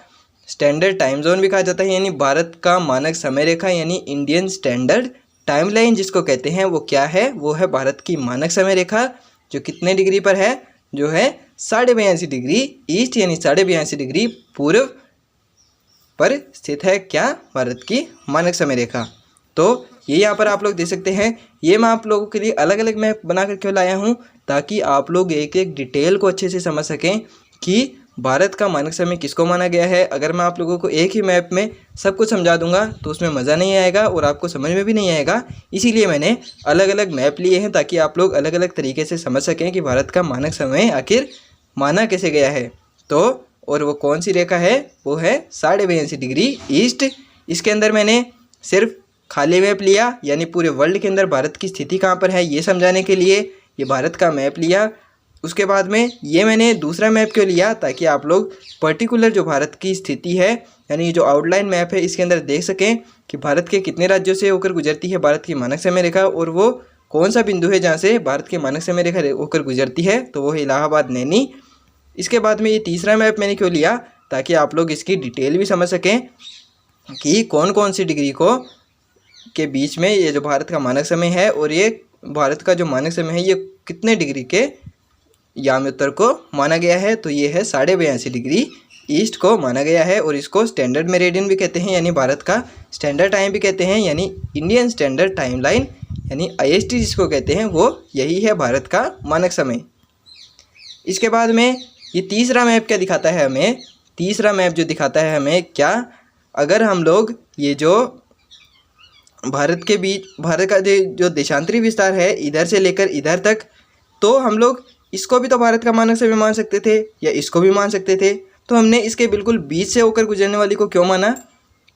स्टैंडर्ड टाइम जोन भी कहा जाता है, यानी भारत का मानक समय रेखा यानी इंडियन स्टैंडर्ड टाइम लाइन जिसको कहते हैं वो क्या है, वो है भारत की मानक समय रेखा, जो कितने डिग्री पर है, जो है 82.5 डिग्री ईस्ट यानी 82.5 डिग्री पूर्व पर स्थित है क्या, भारत की मानक समय रेखा। तो ये यहाँ पर आप लोग देख सकते हैं। ये मैं आप लोगों के लिए अलग अलग मैप बना कर क्यों लाया हूँ, ताकि आप लोग एक एक डिटेल को अच्छे से समझ सकें कि भारत का मानक समय किसको माना गया है। अगर मैं आप लोगों को एक ही मैप में सब कुछ समझा दूंगा तो उसमें मज़ा नहीं आएगा और आपको समझ में भी नहीं आएगा। इसीलिए मैंने अलग अलग मैप लिए हैं ताकि आप लोग अलग अलग तरीके से समझ सकें कि भारत का मानक समय आखिर माना कैसे गया है। तो और वो कौन सी रेखा है, वो है 82.5 डिग्री ईस्ट। इसके अंदर मैंने सिर्फ खाली मैप लिया, यानी पूरे वर्ल्ड के अंदर भारत की स्थिति कहाँ पर है ये समझाने के लिए ये भारत का मैप लिया। उसके बाद में ये मैंने दूसरा मैप क्यों लिया, ताकि आप लोग पर्टिकुलर जो भारत की स्थिति है यानी जो आउटलाइन मैप है इसके अंदर देख सकें कि भारत के कितने राज्यों से होकर गुजरती है भारत की मानक समय रेखा, और वो कौन सा बिंदु है जहाँ से भारत की मानक समय रेखा होकर गुजरती है, तो वो है इलाहाबाद नैनी। इसके बाद में ये तीसरा मैप मैंने क्यों लिया, ताकि आप लोग इसकी डिटेल भी समझ सकें कि कौन कौन सी डिग्री को के बीच में ये जो भारत का मानक समय है और ये भारत का जो मानक समय है ये कितने डिग्री के याम उत्तर को माना गया है। तो ये है 82.5 डिग्री ईस्ट को माना गया है और इसको स्टैंडर्ड मेरिडियन भी कहते हैं, यानी भारत का स्टैंडर्ड टाइम भी कहते हैं, यानी इंडियन स्टैंडर्ड टाइम लाइन यानी IST जिसको कहते हैं वो यही है भारत का मानक समय। इसके बाद में ये तीसरा मैप क्या दिखाता है हमें, तीसरा मैप जो दिखाता है हमें क्या, अगर हम लोग ये जो भारत के बीच भारत का जो देशांतरी विस्तार है इधर से लेकर इधर तक, तो हम लोग इसको भी तो भारत का मानक समय मान सकते थे या इसको भी मान सकते थे। तो हमने इसके बिल्कुल बीच से होकर गुजरने वाली को क्यों माना,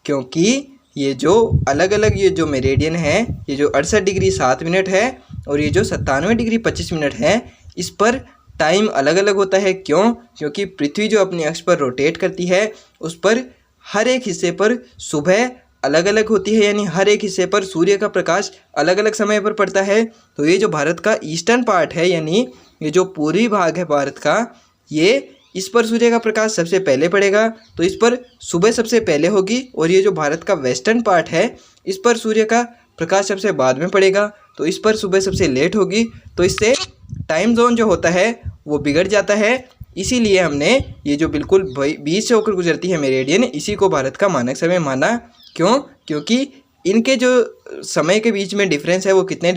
क्योंकि ये जो अलग अलग ये जो मेरिडियन है, ये जो 68 डिग्री 7 मिनट है और ये जो 97 डिग्री 25 मिनट है, इस पर टाइम अलग अलग होता है। क्यों, क्योंकि पृथ्वी जो अपनी अक्ष पर रोटेट करती है उस पर हर एक हिस्से पर सुबह अलग अलग होती है, यानी हर एक हिस्से पर सूर्य का प्रकाश अलग अलग समय पर पड़ता है। तो ये जो भारत का ईस्टर्न पार्ट है, यानी ये जो पूर्वी भाग है भारत का, ये इस पर सूर्य का प्रकाश सबसे पहले पड़ेगा, तो इस पर सुबह सबसे पहले होगी। और ये जो भारत का वेस्टर्न पार्ट है इस पर सूर्य का प्रकाश सबसे बाद में पड़ेगा, तो इस पर सुबह सबसे लेट होगी। तो इससे टाइम जोन जो होता है वो बिगड़ जाता है। इसीलिए हमने ये जो बिल्कुल बीच से होकर गुजरती है मेरिडियन, इसी को भारत का मानक समय माना। क्यों, क्योंकि इनके जो समय के बीच में डिफरेंस है वो कितने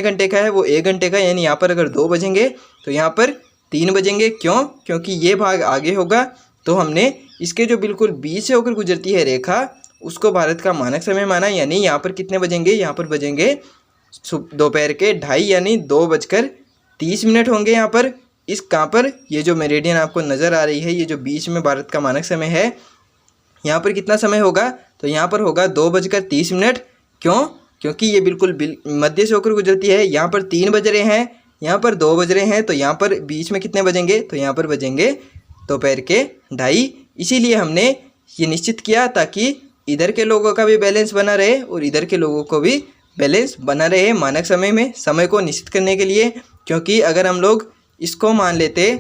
घंटे का है, वो 1 घंटे का, यानी यहाँ पर अगर 2 बजेंगे तो यहाँ पर 3 बजेंगे। क्यों, क्योंकि ये भाग आगे होगा। तो हमने इसके जो बिल्कुल बीच से होकर गुजरती है रेखा उसको भारत का मानक समय माना, यानी यहाँ पर कितने बजेंगे, यहाँ पर बजेंगे दोपहर के 2:30 यानी 2:30 होंगे यहाँ पर। इस कहाँ पर ये जो मेरिडियन आपको नज़र आ रही है, ये जो बीच में भारत का मानक समय है, यहाँ पर कितना समय होगा, तो यहाँ पर होगा 2:30। क्यों, क्योंकि ये बिल्कुल मध्य से होकर गुजरती है। यहाँ पर 3 बज रहे हैं, यहाँ पर 2 बज रहे हैं, तो यहाँ पर बीच में कितने बजेंगे, तो यहाँ पर बजेंगे दोपहर के 2:30। इसीलिए हमने ये निश्चित किया ताकि इधर के लोगों का भी बैलेंस बना रहे और इधर के लोगों को भी बैलेंस बना रहे मानक समय में, समय को निश्चित करने के लिए। क्योंकि अगर हम लोग इसको मान लेते,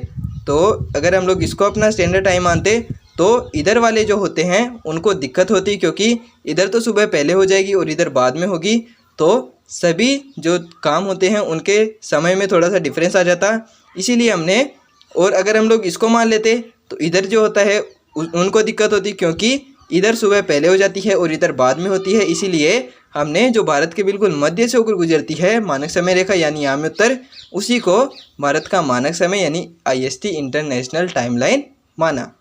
तो अगर हम लोग इसको अपना स्टैंडर्ड टाइम मानते तो इधर वाले जो होते हैं उनको दिक्कत होती, क्योंकि इधर तो सुबह पहले हो जाएगी और इधर बाद में होगी, तो सभी जो काम होते हैं उनके समय में थोड़ा सा डिफरेंस आ जाता। इसीलिए हमने, और अगर हम लोग इसको मान लेते तो इधर जो होता है उनको दिक्कत होती, क्योंकि इधर सुबह पहले हो जाती है और इधर बाद में होती है। इसीलिए हमने जो भारत के बिल्कुल मध्य से होकर गुजरती है मानक समय रेखा यानी याम उत्तर, उसी को भारत का मानक समय यानी IST इंटरनेशनल टाइमलाइन माना।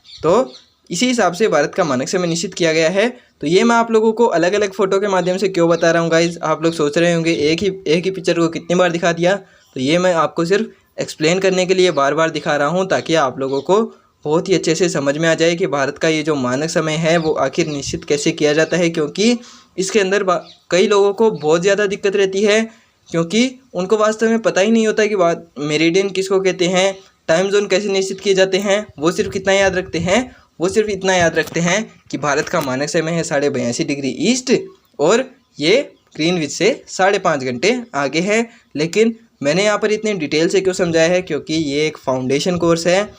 तो इसी हिसाब से भारत का मानक समय निश्चित किया गया है। तो ये मैं आप लोगों को अलग अलग फ़ोटो के माध्यम से क्यों बता रहा हूँ गाइज़, आप लोग सोच रहे होंगे एक ही पिक्चर को कितनी बार दिखा दिया। तो ये मैं आपको सिर्फ एक्सप्लेन करने के लिए बार बार दिखा रहा हूँ, ताकि आप लोगों को बहुत ही अच्छे से समझ में आ जाए कि भारत का ये जो मानक समय है वो आखिर निश्चित कैसे किया जाता है। क्योंकि इसके अंदर कई लोगों को बहुत ज़्यादा दिक्कत रहती है, क्योंकि उनको वास्तव में पता ही नहीं होता कि मेरिडियन किसको कहते हैं, टाइम जोन कैसे निश्चित किए जाते हैं। वो सिर्फ कितना याद रखते हैं, वो सिर्फ इतना याद रखते हैं कि भारत का मानक समय है 82.5 डिग्री ईस्ट और ये ग्रीनविच से 5.5 घंटे आगे है। लेकिन मैंने यहाँ पर इतने डिटेल से क्यों समझाया है, क्योंकि ये एक फाउंडेशन कोर्स है,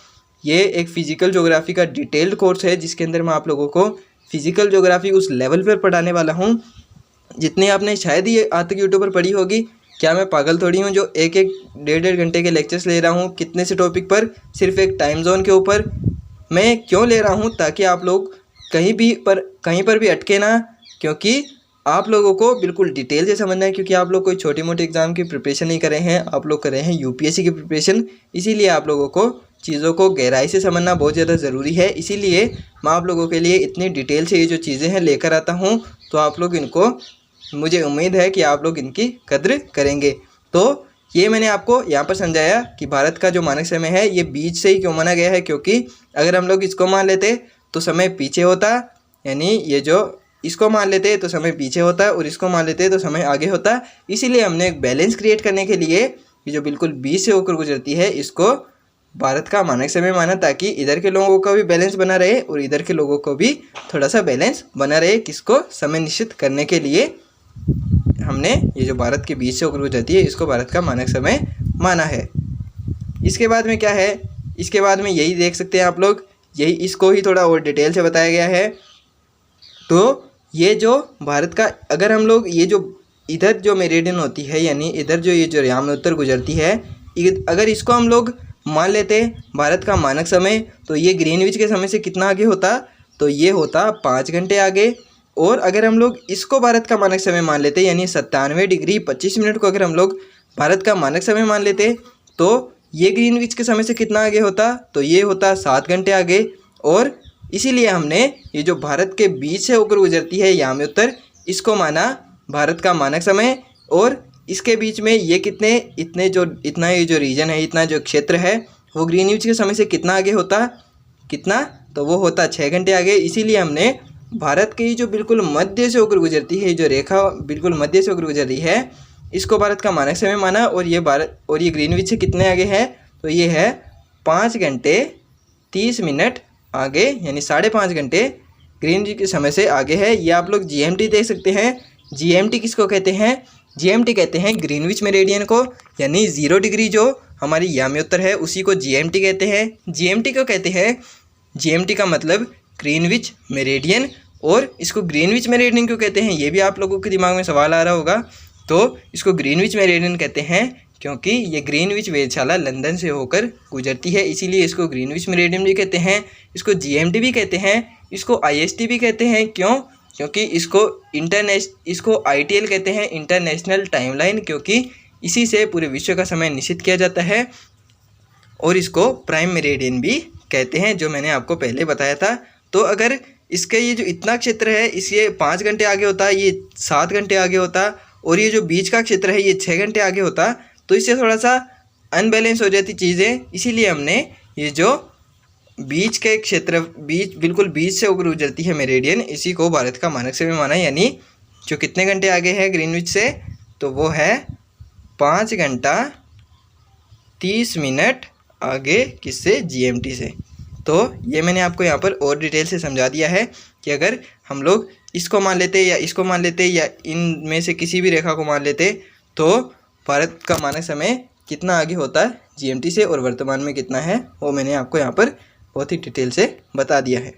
ये एक फ़िज़िकल ज्योग्राफी का डिटेल्ड कोर्स है, जिसके अंदर मैं आप लोगों को फ़िज़िकल ज्योग्राफी उस लेवल पर पढ़ाने वाला हूँ जितनी आपने शायद ही आज तक यूट्यूब पर पढ़ी होगी। क्या मैं पागल थोड़ी हूँ जो एक डेढ़ घंटे के लेक्चर्स ले रहा हूँ कितने से टॉपिक पर, सिर्फ एक टाइम जोन के ऊपर। मैं क्यों ले रहा हूँ, ताकि आप लोग कहीं पर भी अटके ना, क्योंकि आप लोगों को बिल्कुल डिटेल से समझना है। क्योंकि आप लोग कोई छोटी मोटी एग्ज़ाम की प्रिपरेशन नहीं कर रहे हैं, आप लोग कर रहे हैं यूपीएससी की प्रिपरेशन। इसीलिए आप लोगों को चीज़ों को गहराई से समझना बहुत ज़्यादा ज़रूरी है। इसीलिए मैं आप लोगों के लिए इतनी डिटेल से ये जो चीज़ें हैं लेकर आता हूँ, तो आप लोग इनको, मुझे उम्मीद है कि आप लोग इनकी कद्र करेंगे। तो ये मैंने आपको यहाँ पर समझाया कि भारत का जो मानक समय है ये बीच से ही क्यों माना गया है, क्योंकि अगर हम लोग इसको मान लेते तो समय पीछे होता, यानी ये जो इसको मान लेते तो समय पीछे होता और इसको मान लेते तो समय आगे होता। इसीलिए हमने एक बैलेंस क्रिएट करने के लिए ये जो बिल्कुल बीच से होकर गुजरती है इसको भारत का मानक समय माना, ताकि इधर के लोगों का भी बैलेंस बना रहे और इधर के लोगों को भी थोड़ा सा बैलेंस बना रहे। किसको, समय निश्चित करने के लिए हमने ये जो भारत के बीच से होकर गुजरती है इसको भारत का मानक समय माना है। इसके बाद में क्या है, इसके बाद में यही देख सकते हैं आप लोग, यही इसको ही थोड़ा और डिटेल से बताया गया है। तो ये जो भारत का, अगर हम लोग ये जो इधर जो मेरिडियन होती है, यानी इधर जो ये जो यामोत्तर गुजरती है, अगर इसको हम लोग मान लेते भारत का मानक समय, तो ये ग्रीनविच के समय से कितना आगे होता, तो ये होता 5 घंटे आगे। और अगर हम लोग इसको भारत का मानक समय मान लेते, यानी 97 डिग्री 25 मिनट को अगर हम लोग भारत का मानक समय मान लेते, तो ये ग्रीनविच के समय से कितना आगे होता, तो ये होता 7 घंटे आगे। और इसीलिए हमने ये जो भारत के बीच से होकर गुजरती है यामोत्तर, इसको माना भारत का मानक समय। और इसके बीच में ये इतना ये जो रीजन है, इतना जो क्षेत्र है, वो ग्रीनविच के समय से कितना आगे होता, कितना, तो वो होता 6 घंटे आगे। इसीलिए हमने भारत के जो बिल्कुल मध्य से होकर गुजरती है, जो रेखा बिल्कुल मध्य से होकर गुजर रही है, इसको भारत का मानक समय माना। और ये ग्रीनविच से कितने आगे है, तो ये है 5 घंटे 30 मिनट आगे, यानी 5.5 घंटे ग्रीनविच के समय से आगे है। ये आप लोग GMT देख सकते हैं। GMT किसको कहते हैं, GMT कहते हैं ग्रीनविच मेरिडियन को, यानी 0 डिग्री जो हमारी यामोत्तर है उसी को GMT कहते हैं। GMT को कहते हैं, GMT का मतलब ग्रीनविच मेरिडियन। और इसको ग्रीनविच मेरिडियन क्यों कहते हैं, ये भी आप लोगों के दिमाग में सवाल आ रहा होगा। तो इसको ग्रीनविच मेरिडियन कहते हैं क्योंकि ये ग्रीनविच वेधशाला लंदन से होकर गुजरती है, इसीलिए इसको ग्रीनविच मेरिडियन भी कहते हैं। इसको GMT भी कहते हैं, इसको IST भी कहते हैं। क्यों, क्योंकि इसको ITL कहते हैं, इंटरनेशनल टाइमलाइन, क्योंकि इसी से पूरे विश्व का समय निश्चित किया जाता है। और इसको प्राइम मेरिडियन भी कहते हैं, जो मैंने आपको पहले बताया था। तो अगर इसका ये जो इतना क्षेत्र है, इससे 5 घंटे आगे होता, ये 7 घंटे आगे होता, और ये जो बीच का क्षेत्र है ये 6 घंटे आगे होता, तो इससे थोड़ा सा अनबैलेंस हो जाती चीज़ें। इसीलिए हमने ये जो बीच के क्षेत्र, बिल्कुल बीच से होकर गुजरती है मेरिडियन, इसी को भारत का मानक समय माना। यानी जो कितने घंटे आगे है ग्रीनविच से, तो वो है 5 घंटा 30 मिनट आगे, किससे, GMT से। तो ये मैंने आपको यहाँ पर और डिटेल से समझा दिया है कि अगर हम लोग इसको मान लेते या इसको मान लेते या इनमें से किसी भी रेखा को मान लेते, तो भारत का मानक समय कितना आगे होता है GMT से, और वर्तमान में कितना है वो मैंने आपको यहाँ पर बहुत ही डिटेल से बता दिया है।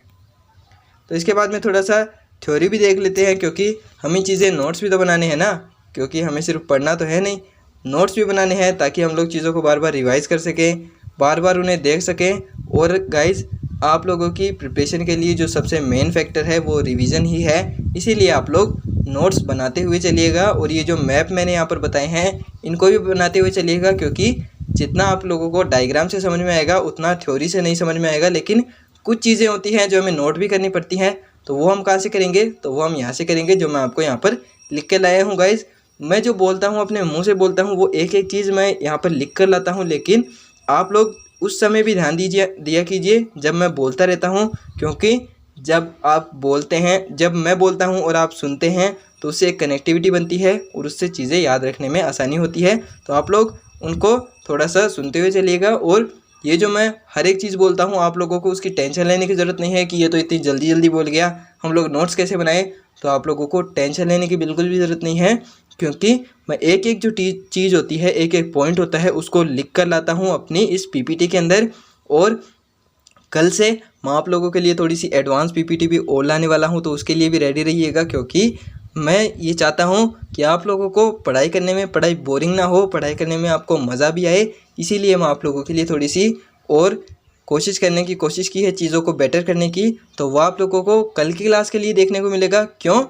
तो इसके बाद में थोड़ा सा थ्योरी भी देख लेते हैं, क्योंकि हमें चीज़ें नोट्स भी तो बनाने हैं ना, क्योंकि हमें सिर्फ पढ़ना तो है नहीं, नोट्स भी बनाने हैं, ताकि हम लोग चीज़ों को बार बार रिवाइज़ कर सकें, बार बार उन्हें देख सकें। और गाइज़, आप लोगों की प्रिपरेशन के लिए जो सबसे मेन फैक्टर है वो रिवीजन ही है। इसीलिए आप लोग नोट्स बनाते हुए चलिएगा, और ये जो मैप मैंने यहाँ पर बताए हैं इनको भी बनाते हुए चलिएगा, क्योंकि जितना आप लोगों को डायग्राम से समझ में आएगा उतना थ्योरी से नहीं समझ में आएगा। लेकिन कुछ चीज़ें होती हैं जो हमें नोट भी करनी पड़ती हैं, तो वो हम कहाँ से करेंगे, तो वो हम यहाँ से करेंगे, जो मैं आपको यहाँ पर लिख के लाया हूँ गाइज। मैं जो बोलता हूँ अपने मुंह से बोलता हूँ, वो एक एक चीज़ मैं यहाँ पर लिख कर लाता हूँ, लेकिन आप लोग उस समय भी ध्यान दिया कीजिए जब मैं बोलता रहता हूँ, क्योंकि जब आप बोलते हैं, जब मैं बोलता हूँ और आप सुनते हैं, तो उससे एक कनेक्टिविटी बनती है और उससे चीज़ें याद रखने में आसानी होती है। तो आप लोग उनको थोड़ा सा सुनते हुए चलिएगा। और ये जो मैं हर एक चीज़ बोलता हूँ, आप लोगों को उसकी टेंशन लेने की ज़रूरत नहीं है कि ये तो इतनी जल्दी जल्दी बोल गया, हम लोग नोट्स कैसे बनाए। तो आप लोगों को टेंशन लेने की बिल्कुल भी ज़रूरत नहीं है, क्योंकि मैं एक एक जो चीज़ होती है, एक एक पॉइंट होता है, उसको लिख कर लाता हूँ अपनी इस पीपीटी के अंदर। और कल से मैं आप लोगों के लिए थोड़ी सी एडवांस पीपीटी भी और लाने वाला हूँ, तो उसके लिए भी रेडी रहिएगा, क्योंकि मैं ये चाहता हूँ कि आप लोगों को पढ़ाई करने में पढ़ाई बोरिंग ना हो, पढ़ाई करने में आपको मज़ा भी आए। इसीलिए मैं आप लोगों के लिए थोड़ी सी और कोशिश की है चीज़ों को बेटर करने की। तो वो आप लोगों को कल की क्लास के लिए देखने को मिलेगा। क्यों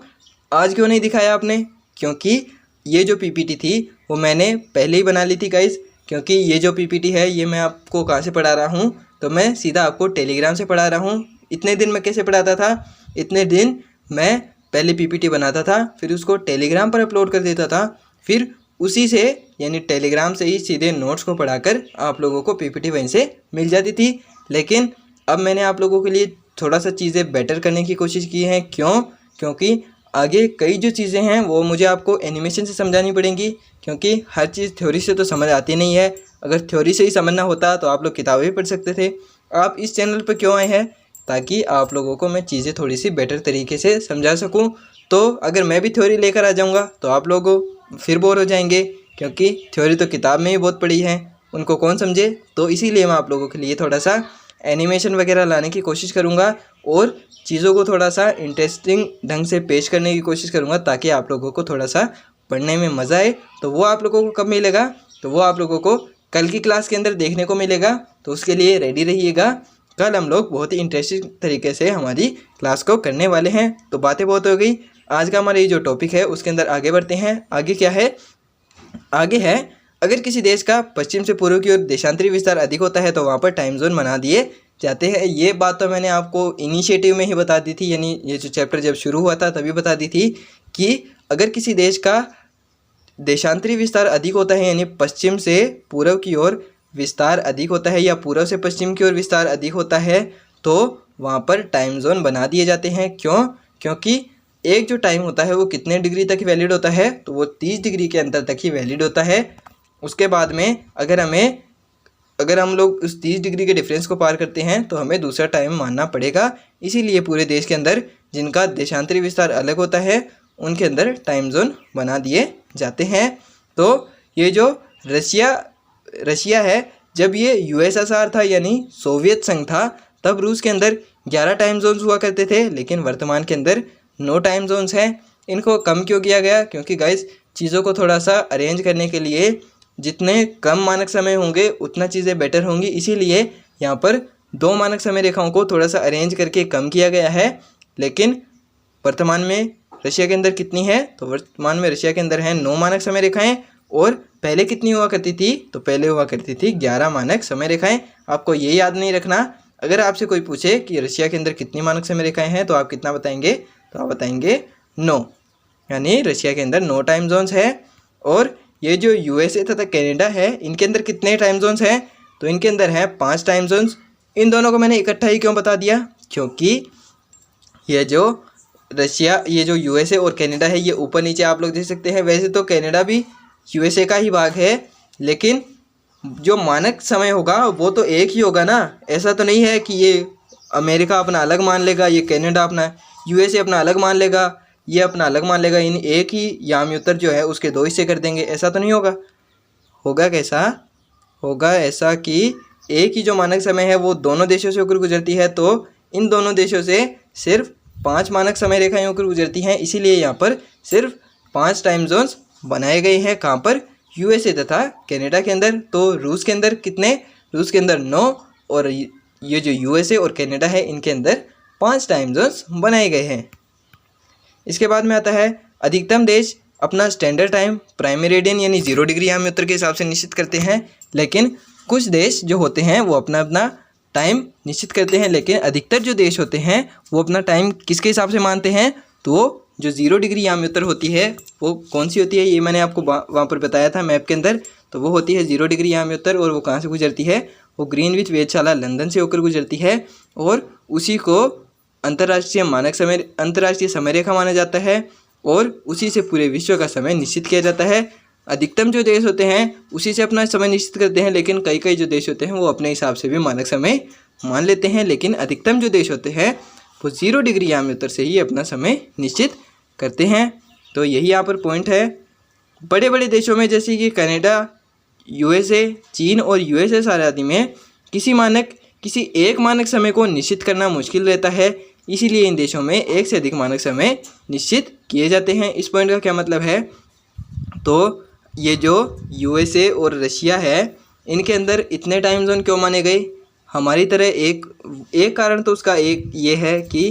आज क्यों नहीं दिखाया आपने, क्योंकि ये जो पीपीटी थी वो मैंने पहले ही बना ली थी गाइज़। क्योंकि ये जो पीपीटी है, ये मैं आपको कहाँ से पढ़ा रहा हूँ, तो मैं सीधा आपको टेलीग्राम से पढ़ा रहा हूँ। इतने दिन मैं कैसे पढ़ाता था, इतने दिन मैं पहले पीपीटी बनाता था, फिर उसको टेलीग्राम पर अपलोड कर देता था, फिर उसी से यानी टेलीग्राम से ही सीधे नोट्स को पढ़ाकर आप लोगों को पीपीटी वहीं से मिल जाती थी। लेकिन अब मैंने आप लोगों के लिए थोड़ा सा चीज़ें बेटर करने की कोशिश की है। क्योंकि आगे कई जो चीज़ें हैं वो मुझे आपको एनिमेशन से समझानी पड़ेंगी, क्योंकि हर चीज़ थ्योरी से तो समझ आती नहीं है। अगर थ्योरी से ही समझना होता तो आप लोग किताबें भी पढ़ सकते थे। आप इस चैनल पर क्यों आए हैं, ताकि आप लोगों को मैं चीज़ें थोड़ी सी बेटर तरीके से समझा सकूं। तो अगर मैं भी थ्योरी लेकर आ जाऊंगा तो आप लोग फिर बोर हो जाएंगे, क्योंकि थ्योरी तो किताब में ही बहुत पढ़ी है, उनको कौन समझे। तो इसीलिए मैं आप लोगों के लिए थोड़ा सा एनिमेशन वगैरह लाने की कोशिश करूँगा और चीज़ों को थोड़ा सा इंटरेस्टिंग ढंग से पेश करने की कोशिश करूँगा, ताकि आप लोगों को थोड़ा सा पढ़ने में मज़ा आए। तो वो आप लोगों को कब मिलेगा, तो वो आप लोगों को कल की क्लास के अंदर देखने को मिलेगा। तो उसके लिए रेडी रहिएगा। कल हम लोग बहुत ही इंटरेस्टिंग तरीके से हमारी क्लास को करने वाले हैं। तो बातें बहुत हो गई, आज का हमारा ये जो टॉपिक है उसके अंदर आगे बढ़ते हैं। आगे क्या है, आगे है अगर किसी देश का पश्चिम से पूर्व की ओर देशांतरी विस्तार अधिक होता है तो वहाँ पर टाइम जोन बना दिए जाते हैं। ये बात तो मैंने आपको इनिशिएटिव में ही बता दी थी, यानी ये जो चैप्टर जब शुरू हुआ था तभी बता दी थी कि अगर किसी देश का देशांतरी विस्तार अधिक होता है, यानी पश्चिम से पूर्व की ओर विस्तार अधिक होता है या पूर्व से पश्चिम की ओर विस्तार अधिक होता है, तो वहाँ पर टाइम जोन बना दिए जाते हैं। क्योंकि एक जो टाइम होता है वो कितने डिग्री तक वैलिड होता है, तो वो 30 डिग्री के अंतर तक ही वैलिड होता है। उसके बाद में अगर हम लोग उस 30 डिग्री के डिफरेंस को पार करते हैं तो हमें दूसरा टाइम मानना पड़ेगा। इसीलिए पूरे देश के अंदर जिनका देशांतरी विस्तार अलग होता है उनके अंदर टाइम जोन बना दिए जाते हैं। तो ये जो रशिया है, जब ये यूएसएसआर था यानी सोवियत संघ था, तब रूस के अंदर 11 टाइम जोन्स हुआ करते थे, लेकिन वर्तमान के अंदर 9 टाइम जोन्स हैं। इनको कम क्यों किया गया, क्योंकि गाइस चीज़ों को थोड़ा सा अरेंज करने के लिए जितने कम मानक समय होंगे उतना चीज़ें बेटर होंगी। इसीलिए यहाँ पर 2 मानक समय रेखाओं को थोड़ा सा अरेंज करके कम किया गया है। लेकिन वर्तमान में रशिया के अंदर कितनी है, तो वर्तमान में रशिया के अंदर हैं 9 मानक समय रेखाएं। और पहले कितनी हुआ करती थी, तो पहले हुआ करती थी 11 मानक समय रेखाएं। आपको ये याद नहीं रखना। अगर आपसे कोई पूछे कि रशिया के अंदर कितनी मानक समय रेखाएं हैं, तो आप कितना बताएंगे, तो आप बताएंगे 9, यानी रशिया के अंदर 9 टाइम जोन्स है। और ये जो यूएसए तथा कनाडा है, इनके अंदर कितने टाइम जोन्स हैं, तो इनके अंदर हैं 5 टाइम जोन्स। इन दोनों को मैंने इकट्ठा ही क्यों बता दिया, क्योंकि ये जो यूएसए और कनाडा है, ये ऊपर नीचे आप लोग देख सकते हैं। वैसे तो कनाडा भी यूएसए का ही भाग है, लेकिन जो मानक समय होगा वो तो एक ही होगा ना। ऐसा तो नहीं है कि ये अमेरिका अपना अलग मान लेगा, ये कनाडा अपना, यूएसए अपना अलग मान लेगा, ये अपना अलग मान लेगा, इन एक ही यामी-उत्तर जो है उसके 2 हिस्से कर देंगे। ऐसा तो नहीं होगा। होगा कैसा, होगा ऐसा कि एक ही जो मानक समय है वो दोनों देशों से होकर गुजरती है, तो इन दोनों देशों से सिर्फ 5 मानक समय रेखाएं होकर गुजरती हैं। इसीलिए यहाँ पर सिर्फ 5 टाइम जोन्स बनाए गए हैं। कहाँ पर, यूएसए तथा कनाडा के अंदर। तो रूस के अंदर कितने, रूस के अंदर 9, और ये जो यूएसए और कनाडा है इनके अंदर 5 टाइम जोन्स बनाए गए हैं। इसके बाद में आता है अधिकतम देश अपना स्टैंडर्ड टाइम प्राइम मेरिडियन यानी 0 डिग्री यामी उत्तर के हिसाब से निश्चित करते हैं, लेकिन कुछ देश जो होते हैं वो अपना टाइम निश्चित करते हैं, लेकिन अधिकतर जो देश होते हैं वो अपना टाइम किसके हिसाब से मानते हैं? तो जो 0 डिग्री यामी उत्तर होती है वो कौन सी होती है, ये मैंने आपको वहाँ पर बताया था मैप के अंदर। तो वो होती है 0 डिग्री यामी उत्तर, और वो कहाँ से गुजरती है? वो ग्रीनविच वेधशाला लंदन से होकर गुजरती है, और उसी को अंतर्राष्ट्रीय समय रेखा माना जाता है, और उसी से पूरे विश्व का समय निश्चित किया जाता है। अधिकतम जो देश होते हैं उसी से अपना समय निश्चित करते हैं, लेकिन कई कई जो देश होते हैं वो अपने हिसाब से भी मानक समय मान लेते हैं, लेकिन अधिकतम जो देश होते हैं वो 0 डिग्री यामी उत्तर से ही अपना समय निश्चित करते हैं। तो यही यहाँ पर पॉइंट है। बड़े बड़े देशों में जैसे कि कनाडा, यूएसए, चीन और यूएसएसआर आदि में किसी एक मानक समय को निश्चित करना मुश्किल रहता है, इसीलिए इन देशों में एक से अधिक मानक समय निश्चित किए जाते हैं। इस पॉइंट का क्या मतलब है? तो ये जो यूएसए और रशिया है इनके अंदर इतने टाइम जोन क्यों माने गए? हमारी तरह एक कारण तो उसका एक ये है कि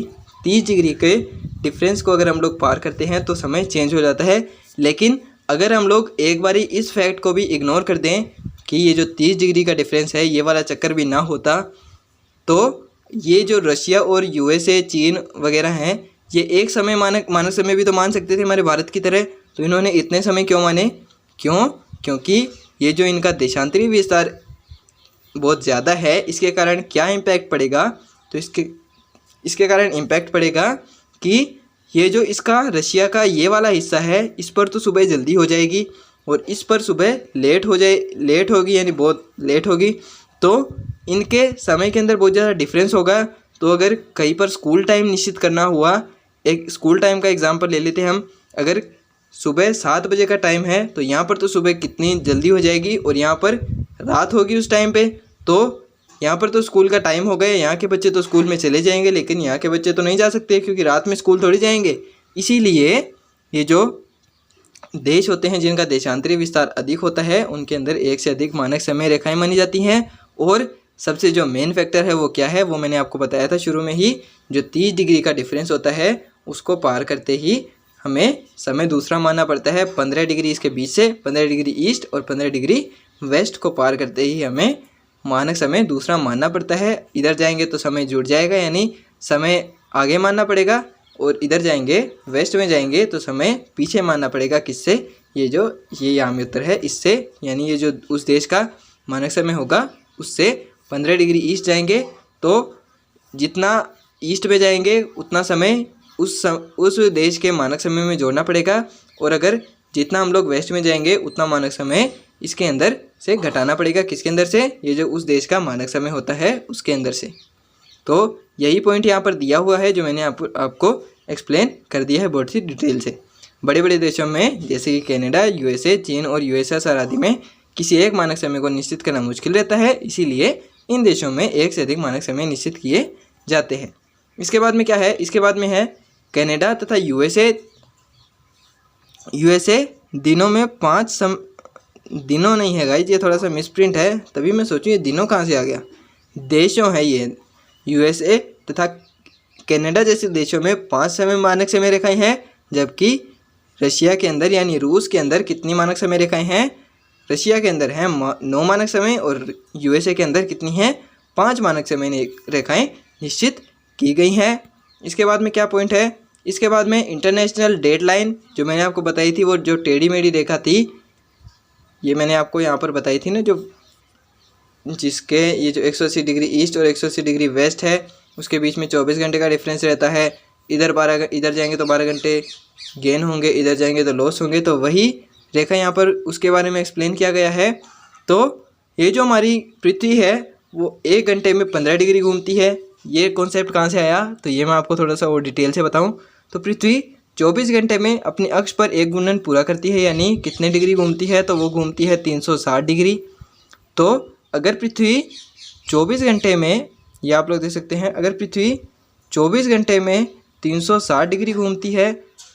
30 डिग्री के डिफरेंस को अगर हम लोग पार करते हैं तो समय चेंज हो जाता है। लेकिन अगर हम लोग एक बारी इस फैक्ट को भी इग्नोर कर दें कि ये जो 30 डिग्री का डिफरेंस है ये वाला चक्कर भी ना होता, तो ये जो रशिया और यूएसए, चीन वगैरह हैं ये एक समय मानक समय भी तो मान सकते थे हमारे भारत की तरह, तो इन्होंने इतने समय क्यों माने? क्योंकि ये जो इनका देशांतरी विस्तार बहुत ज़्यादा है, इसके कारण क्या इम्पैक्ट पड़ेगा? तो इसके कारण इम्पैक्ट पड़ेगा कि ये जो इसका रशिया का ये वाला हिस्सा है इस पर तो सुबह जल्दी हो जाएगी और इस पर सुबह लेट होगी, यानी बहुत लेट होगी, तो इनके समय के अंदर बहुत ज़्यादा डिफरेंस होगा। तो अगर कहीं पर स्कूल टाइम निश्चित करना हुआ, एक स्कूल टाइम का एग्जांपल ले लेते हैं हम, अगर सुबह 7 बजे का टाइम है तो यहाँ पर तो सुबह कितनी जल्दी हो जाएगी और यहाँ पर रात होगी उस टाइम पे, तो यहाँ पर तो स्कूल का टाइम हो गया, यहाँ के बच्चे तो स्कूल में चले जाएंगे, लेकिन यहाँ के बच्चे तो नहीं जा सकते क्योंकि रात में स्कूल थोड़ी जाएंगे। इसीलिए ये जो देश होते हैं जिनका देशांतरी विस्तार अधिक होता है उनके अंदर एक से अधिक मानक समय रेखाएं मानी जाती हैं। और सबसे जो मेन फैक्टर है वो क्या है, वो मैंने आपको बताया था शुरू में ही, जो 30 डिग्री का डिफरेंस होता है उसको पार करते ही हमें समय दूसरा मानना पड़ता है। 15 डिग्री इसके बीच से, 15 डिग्री ईस्ट और 15 डिग्री वेस्ट को पार करते ही हमें मानक समय दूसरा मानना पड़ता है। इधर जाएंगे तो समय जुड़ जाएगा, यानी समय आगे मानना पड़ेगा, और इधर जाएंगे वेस्ट में जाएंगे तो समय पीछे मानना पड़ेगा। किससे? ये यामी उत्तर है इससे, यानी ये जो उस देश का मानक समय होगा उससे 15 डिग्री ईस्ट जाएंगे तो जितना ईस्ट में जाएंगे उतना समय उस देश के मानक समय में जोड़ना पड़ेगा, और अगर जितना हम लोग वेस्ट में जाएंगे उतना मानक समय इसके अंदर से घटाना पड़ेगा। किसके अंदर से? ये जो उस देश का मानक समय होता है उसके अंदर से। तो यही पॉइंट यहाँ पर दिया हुआ है जो मैंने आपको एक्सप्लेन कर दिया है बहुत सी डिटेल से। बड़े बड़े देशों में जैसे कि कनाडा, यूएसए, चीन और यूएसएसआर आदि में किसी एक मानक समय को निश्चित करना मुश्किल रहता है, इसीलिए इन देशों में एक से अधिक मानक समय निश्चित किए जाते हैं। इसके बाद में क्या है? इसके बाद में है कनाडा तथा यूएसए दिनों में दिनों नहीं है गाइस, ये थोड़ा सा मिसप्रिंट है, तभी मैं सोचूं ये दिनों कहाँ से आ गया। देशों है ये। यूएसए तथा कनाडा जैसे देशों में 5 समय मानक समय रेखाएं हैं, जबकि रशिया के अंदर यानी रूस के अंदर कितनी मानक समय रेखाएं हैं? रशिया के अंदर हैं 9 मानक समय और यूएसए के अंदर कितनी हैं? 5 मानक समय रेखाएं निश्चित की गई हैं। इसके बाद में क्या पॉइंट है? इसके बाद में इंटरनेशनल डेडलाइन जो मैंने आपको बताई थी, वो जो टेढ़ी मेढ़ी रेखा थी, ये मैंने आपको यहाँ पर बताई थी ना, जो जिसके ये जो 180 डिग्री ईस्ट और 180 डिग्री वेस्ट है उसके बीच में 24 घंटे का डिफरेंस रहता है। इधर जाएंगे तो 12 घंटे गेन होंगे, इधर जाएंगे तो लॉस होंगे, तो वही रेखा यहाँ पर उसके बारे में एक्सप्लेन किया गया है। तो ये जो हमारी पृथ्वी है वो 1 घंटे में 15 डिग्री घूमती है। ये कॉन्सेप्ट कहाँ से आया? तो ये मैं आपको थोड़ा सा और डिटेल से बताऊँ तो पृथ्वी 24 घंटे में अपने अक्ष पर एक घूर्णन पूरा करती है, यानी कितने डिग्री घूमती है? तो वो घूमती है 360 डिग्री। तो अगर पृथ्वी 24 घंटे में, ये आप लोग देख सकते हैं, अगर पृथ्वी 24 घंटे में 360 डिग्री घूमती है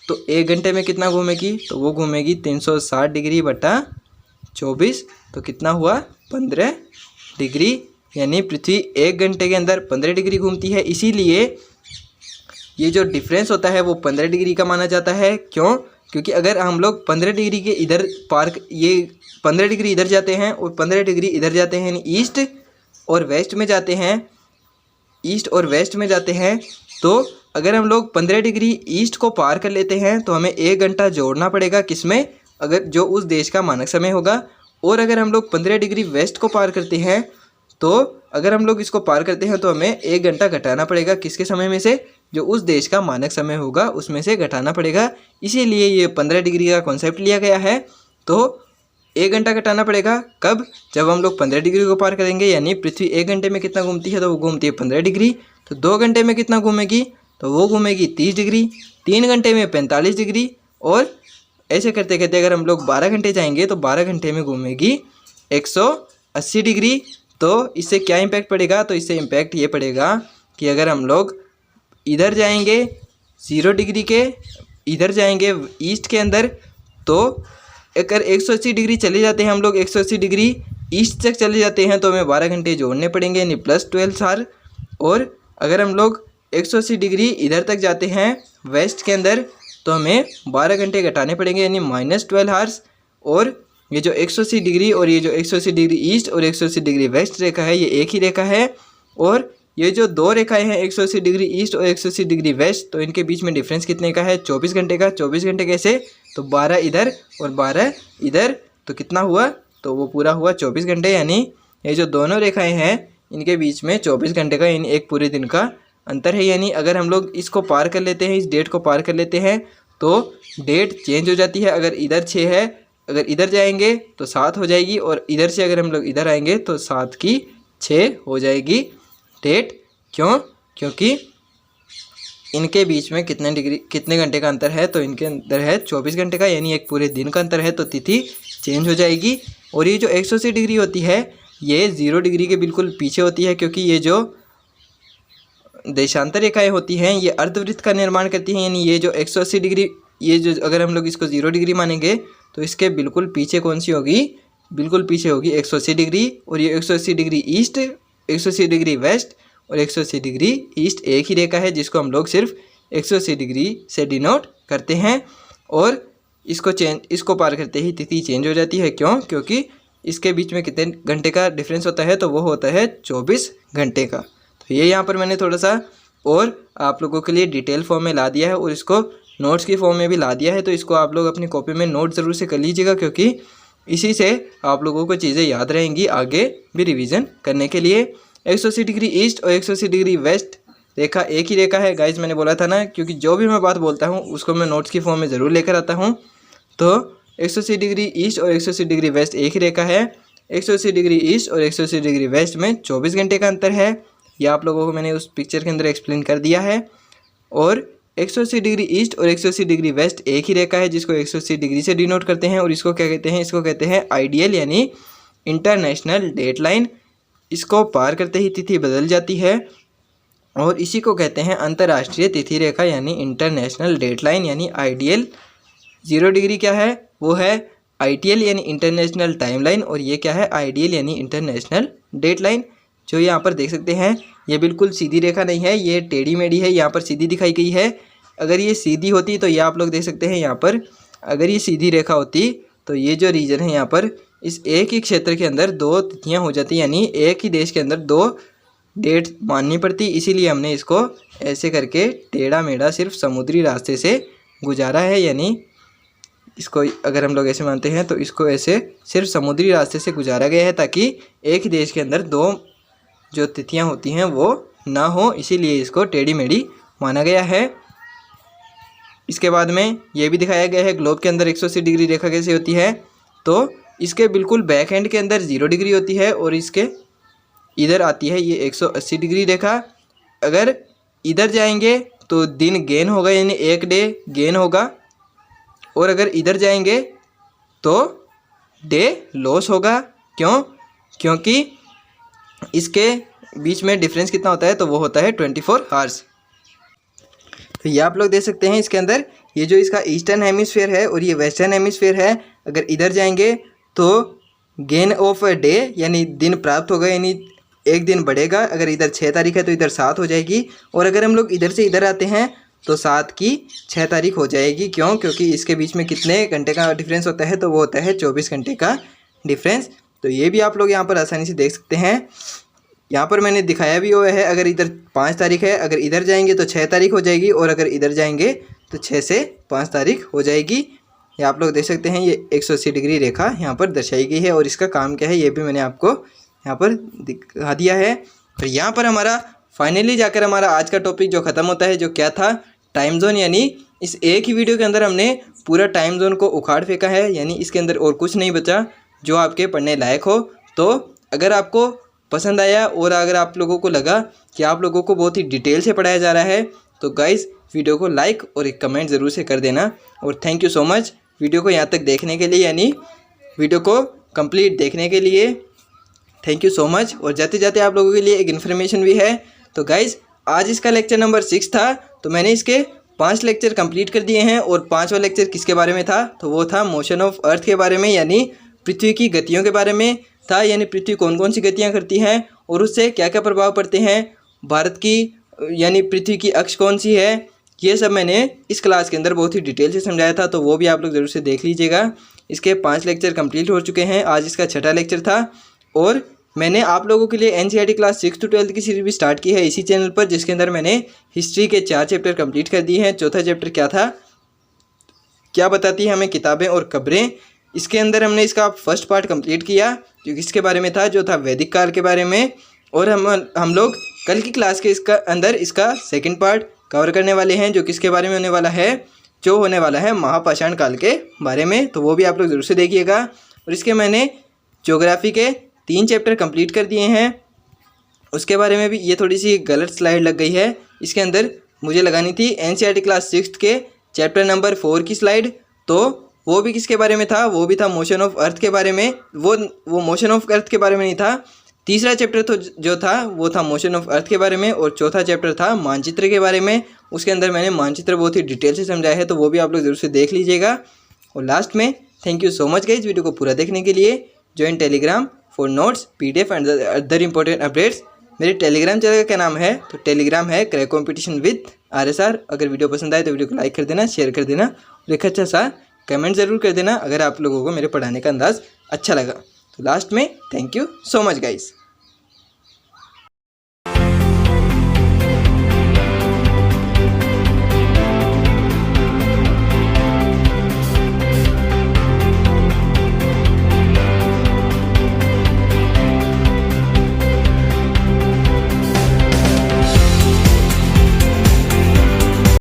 तो 1 घंटे में कितना घूमेगी? तो वो घूमेगी 360 डिग्री बटा 24, तो कितना हुआ? 15 डिग्री, यानी पृथ्वी 1 घंटे के अंदर 15 डिग्री घूमती है। इसीलिए ये जो डिफरेंस होता है वो 15 डिग्री का माना जाता है। क्यों? क्योंकि अगर हम लोग 15 डिग्री के इधर ये 15 डिग्री इधर जाते हैं और 15 डिग्री इधर जाते हैं, यानी ईस्ट और वेस्ट में जाते हैं, ईस्ट और वेस्ट में जाते हैं तो अगर हम लोग 15 डिग्री ईस्ट को पार कर लेते हैं तो हमें 1 घंटा जोड़ना पड़ेगा किसमें, अगर जो उस देश का मानक समय होगा। और अगर हम लोग 15 डिग्री वेस्ट को पार करते हैं तो अगर हम लोग इसको पार करते हैं तो हमें 1 घंटा घटाना पड़ेगा किसके समय में से, जो उस देश का मानक समय होगा उसमें से घटाना पड़ेगा। इसीलिए ये 15 डिग्री का कॉन्सेप्ट लिया गया है। तो 1 घंटा घटाना पड़ेगा कब, जब हम लोग 15 डिग्री को पार करेंगे, यानी पृथ्वी 1 घंटे में कितना घूमती है तो वो घूमती है 15 डिग्री। तो 2 घंटे में कितना घूमेगी तो वो घूमेगी 30 डिग्री, 3 घंटे में 45 डिग्री, और ऐसे करते करते अगर हम लोग 12 घंटे जाएंगे तो 12 घंटे में घूमेगी 180 डिग्री। तो इससे क्या इम्पैक्ट पड़ेगा, तो इससे इम्पैक्ट ये पड़ेगा कि अगर हम लोग इधर जाएंगे 0 डिग्री के, इधर जाएंगे ईस्ट के अंदर, तो अगर 180 डिग्री चले जाते हैं हम लोग, 180 डिग्री ईस्ट तक चले जाते हैं तो हमें 12 घंटे जोड़ने पड़ेंगे यानी +12 आवर। और अगर हम लोग 180 डिग्री इधर तक जाते हैं वेस्ट के अंदर तो हमें 12 घंटे घटाने पड़ेंगे यानी -12 आवर्स। और ये जो 180 डिग्री और ये जो 180 डिग्री ईस्ट और 180 डिग्री वेस्ट रेखा है ये एक ही रेखा है। और ये जो दो रेखाएं हैं 180 डिग्री ईस्ट और 180 डिग्री वेस्ट, तो इनके बीच में डिफरेंस कितने का है, 24 घंटे का। 24 घंटे कैसे, तो 12 इधर और 12 इधर, तो कितना हुआ, तो वो पूरा हुआ 24 घंटे। यानी ये जो दोनों रेखाएं हैं इनके बीच में 24 घंटे का यानी एक पूरे दिन का अंतर है। यानी अगर हम लोग इसको पार कर लेते हैं, इस डेट को पार कर लेते हैं तो डेट चेंज हो जाती है। अगर इधर 6 है, अगर इधर जाएंगे तो 7 हो जाएगी, और इधर से अगर हम लोग इधर आएंगे तो 7 की 6 हो जाएगी डेट। क्यों, क्योंकि इनके बीच में कितने घंटे का अंतर है, तो इनके अंदर है 24 घंटे का, यानी एक पूरे दिन का अंतर है, तो तिथि चेंज हो जाएगी। और ये जो 180 डिग्री होती है ये 0 डिग्री के बिल्कुल पीछे होती है, क्योंकि ये जो देशांतर रेखाएं होती हैं ये अर्धवृत्त का निर्माण करती हैं। यानी ये जो 180 डिग्री, ये जो अगर हम लोग इसको 0 डिग्री मानेंगे तो इसके बिल्कुल पीछे कौन सी होगी, बिल्कुल पीछे होगी 180 डिग्री। और ये 180 डिग्री ईस्ट, 180 डिग्री वेस्ट और 180 डिग्री ईस्ट एक ही रेखा है, जिसको हम लोग सिर्फ 180 डिग्री से डिनोट करते हैं। और इसको पार करते ही तिथि चेंज हो जाती है। क्यों, क्योंकि इसके बीच में कितने घंटे का डिफरेंस होता है, तो वो होता है 24 घंटे का। तो ये यहाँ पर मैंने थोड़ा सा और आप लोगों के लिए डिटेल फॉर्म में ला दिया है, और इसको नोट्स की फॉर्म में भी ला दिया है। तो इसको आप लोग अपनी कॉपी में नोट ज़रूर से कर लीजिएगा, क्योंकि इसी से आप लोगों को चीज़ें याद रहेंगी आगे भी रिवीजन करने के लिए। 180 डिग्री ईस्ट और 180 डिग्री वेस्ट रेखा एक ही रेखा है गाइज, मैंने बोला था ना, क्योंकि जो भी मैं बात बोलता हूँ उसको मैं नोट्स की फॉर्म में ज़रूर लेकर आता हूँ। तो 180 डिग्री ईस्ट और 180 डिग्री वेस्ट एक ही रेखा है। 180 डिग्री ईस्ट और 180 डिग्री वेस्ट में 24 घंटे का अंतर है। ये आप लोगों को मैंने उस पिक्चर के अंदर एक्सप्लेन कर दिया है। और 180 डिग्री ईस्ट और 180 डिग्री वेस्ट एक ही रेखा है, जिसको 180 डिग्री से डिनोट करते हैं। और इसको क्या कहते हैं, इसको कहते हैं आइडियल यानी इंटरनेशनल डेटलाइन। इसको पार करते ही तिथि बदल जाती है, और इसी को कहते हैं अंतर्राष्ट्रीय तिथि रेखा यानी इंटरनेशनल डेटलाइन यानी आइडियल। 0 डिग्री क्या है, वो है आईटीएल यानी इंटरनेशनल टाइमलाइन, और ये क्या है, आइडियल यानी इंटरनेशनल डेटलाइन। जो यहाँ पर देख सकते हैं ये बिल्कुल सीधी रेखा नहीं है, ये टेढ़ी मेढ़ी है, यहाँ पर सीधी दिखाई गई है। अगर ये सीधी होती तो ये आप लोग देख सकते हैं यहाँ पर, अगर ये सीधी रेखा होती तो ये जो रीजन है यहाँ पर, इस एक ही क्षेत्र के अंदर 2 तिथियाँ हो जाती, यानी एक ही देश के अंदर 2 डेट माननी पड़ती। इसीलिए हमने इसको ऐसे करके टेढ़ा मेढ़ा सिर्फ समुद्री रास्ते से गुजारा है। यानी इसको अगर हम लोग ऐसे मानते हैं तो इसको ऐसे सिर्फ समुद्री रास्ते से गुजारा गया है, ताकि एक ही देश के अंदर 2 जो तिथियां होती हैं वो ना हो, इसीलिए इसको टेढ़ी मेढ़ी माना गया है। इसके बाद में ये भी दिखाया गया है ग्लोब के अंदर 180 डिग्री रेखा कैसे होती है। तो इसके बिल्कुल बैक एंड के अंदर 0 डिग्री होती है, और इसके इधर आती है ये 180 डिग्री रेखा। अगर इधर जाएंगे तो दिन गेन होगा, यानी एक डे गेन होगा, और अगर इधर जाएंगे तो डे लॉस होगा। क्यों, क्योंकि इसके बीच में डिफरेंस कितना होता है, तो वो होता है 24 आवर्स। तो ये आप लोग देख सकते हैं इसके अंदर, ये जो इसका ईस्टर्न हेमिस्फीयर है और ये वेस्टर्न हेमिस्फीयर है। अगर इधर जाएंगे तो गेन ऑफ डे यानी दिन प्राप्त होगा, यानी एक दिन बढ़ेगा। अगर इधर 6 तारीख है तो इधर 7 हो जाएगी, और अगर हम लोग इधर से इधर आते हैं तो 7 की 6 तारीख हो जाएगी। क्यों, क्योंकि इसके बीच में कितने घंटे का डिफरेंस होता है, तो वो होता है 24 घंटे का डिफरेंस। तो ये भी आप लोग यहाँ पर आसानी से देख सकते हैं। यहाँ पर मैंने दिखाया भी हुआ है, अगर इधर 5 तारीख है, अगर इधर जाएंगे तो 6 तारीख हो जाएगी, और अगर इधर जाएंगे तो 6 से 5 तारीख हो जाएगी। ये आप लोग देख सकते हैं, ये 180 डिग्री रेखा यहाँ पर दर्शाई गई है, और इसका काम क्या है ये भी मैंने आपको यहाँ पर दिखा दिया है। फिर यहाँ पर हमारा फाइनली जाकर हमारा आज का टॉपिक जो ख़त्म होता है, जो क्या था, टाइम जोन। यानी इस एक ही वीडियो के अंदर हमने पूरा टाइम जोन को उखाड़ फेंका है, यानी इसके अंदर और कुछ नहीं बचा जो आपके पढ़ने लायक हो। तो अगर आपको पसंद आया और अगर आप लोगों को लगा कि आप लोगों को बहुत ही डिटेल से पढ़ाया जा रहा है, तो गाइस वीडियो को लाइक और एक कमेंट ज़रूर से कर देना। और thank you so much video को यहाँ तक देखने के लिए, यानी वीडियो को कंप्लीट देखने के लिए थैंक यू सो मच। और जाते जाते आप लोगों के लिए एक इन्फॉर्मेशन भी है। तो गाइज़ आज इसका लेक्चर नंबर 6 था, तो मैंने इसके 5 लेक्चर कंप्लीट कर दिए हैं। और 5वां लेक्चर किसके बारे में था, तो वो था मोशन ऑफ अर्थ के बारे में, यानी पृथ्वी की गतियों के बारे में था। यानी पृथ्वी कौन कौन सी गतियाँ करती हैं और उससे क्या क्या प्रभाव पड़ते हैं, भारत की यानी पृथ्वी की अक्ष कौन सी है, ये सब मैंने इस क्लास के अंदर बहुत ही डिटेल से समझाया था। तो वो भी आप लोग ज़रूर से देख लीजिएगा। इसके 5 लेक्चर कंप्लीट हो चुके हैं, आज इसका 6वां लेक्चर था। और मैंने आप लोगों के लिए NCERT क्लास 6 to 12 की सीरीज भी स्टार्ट की है इसी चैनल पर, जिसके अंदर मैंने हिस्ट्री के 4 चैप्टर कंप्लीट कर दिए हैं। 4था चैप्टर क्या था, क्या बताती है हमें किताबें और खबरें, इसके अंदर हमने इसका फर्स्ट पार्ट कंप्लीट किया जो किसके बारे में था, जो था वैदिक काल के बारे में। और हम लोग कल की क्लास के इसका अंदर इसका सेकंड पार्ट कवर करने वाले हैं, जो किसके बारे में होने वाला है, जो होने वाला है महापाषाण काल के बारे में। तो वो भी आप लोग ज़रूर से देखिएगा। और इसके मैंने ज्योग्राफी के 3 चैप्टर कंप्लीट कर दिए हैं, उसके बारे में भी। ये थोड़ी सी गलत स्लाइड लग गई है, इसके अंदर मुझे लगानी थी NCERT क्लास 6 के चैप्टर नंबर 4 की स्लाइड। तो वो भी किसके बारे में था, वो भी था मोशन ऑफ अर्थ के बारे में। वो मोशन ऑफ अर्थ के बारे में नहीं था। तीसरा चैप्टर तो जो था वो था मोशन ऑफ अर्थ के बारे में, और चौथा चैप्टर था मानचित्र के बारे में। उसके अंदर मैंने मानचित्र बहुत ही डिटेल से समझाया है, तो वो भी आप लोग ज़रूर से देख लीजिएगा। और लास्ट में thank you so much guys video को पूरा देखने के लिए। Join Telegram for notes PDF and other important updates. मेरे टेलीग्राम चैनल का नाम है, तो टेलीग्राम है क्रैक कॉम्पिटिशन विद RSR। अगर वीडियो पसंद आए तो वीडियो को लाइक कर देना, शेयर कर देना और एक अच्छा सा कमेंट ज़रूर कर देना अगर आप लोगों को मेरे पढ़ाने का अंदाज़ अच्छा लगा। तो लास्ट में thank you so much guys.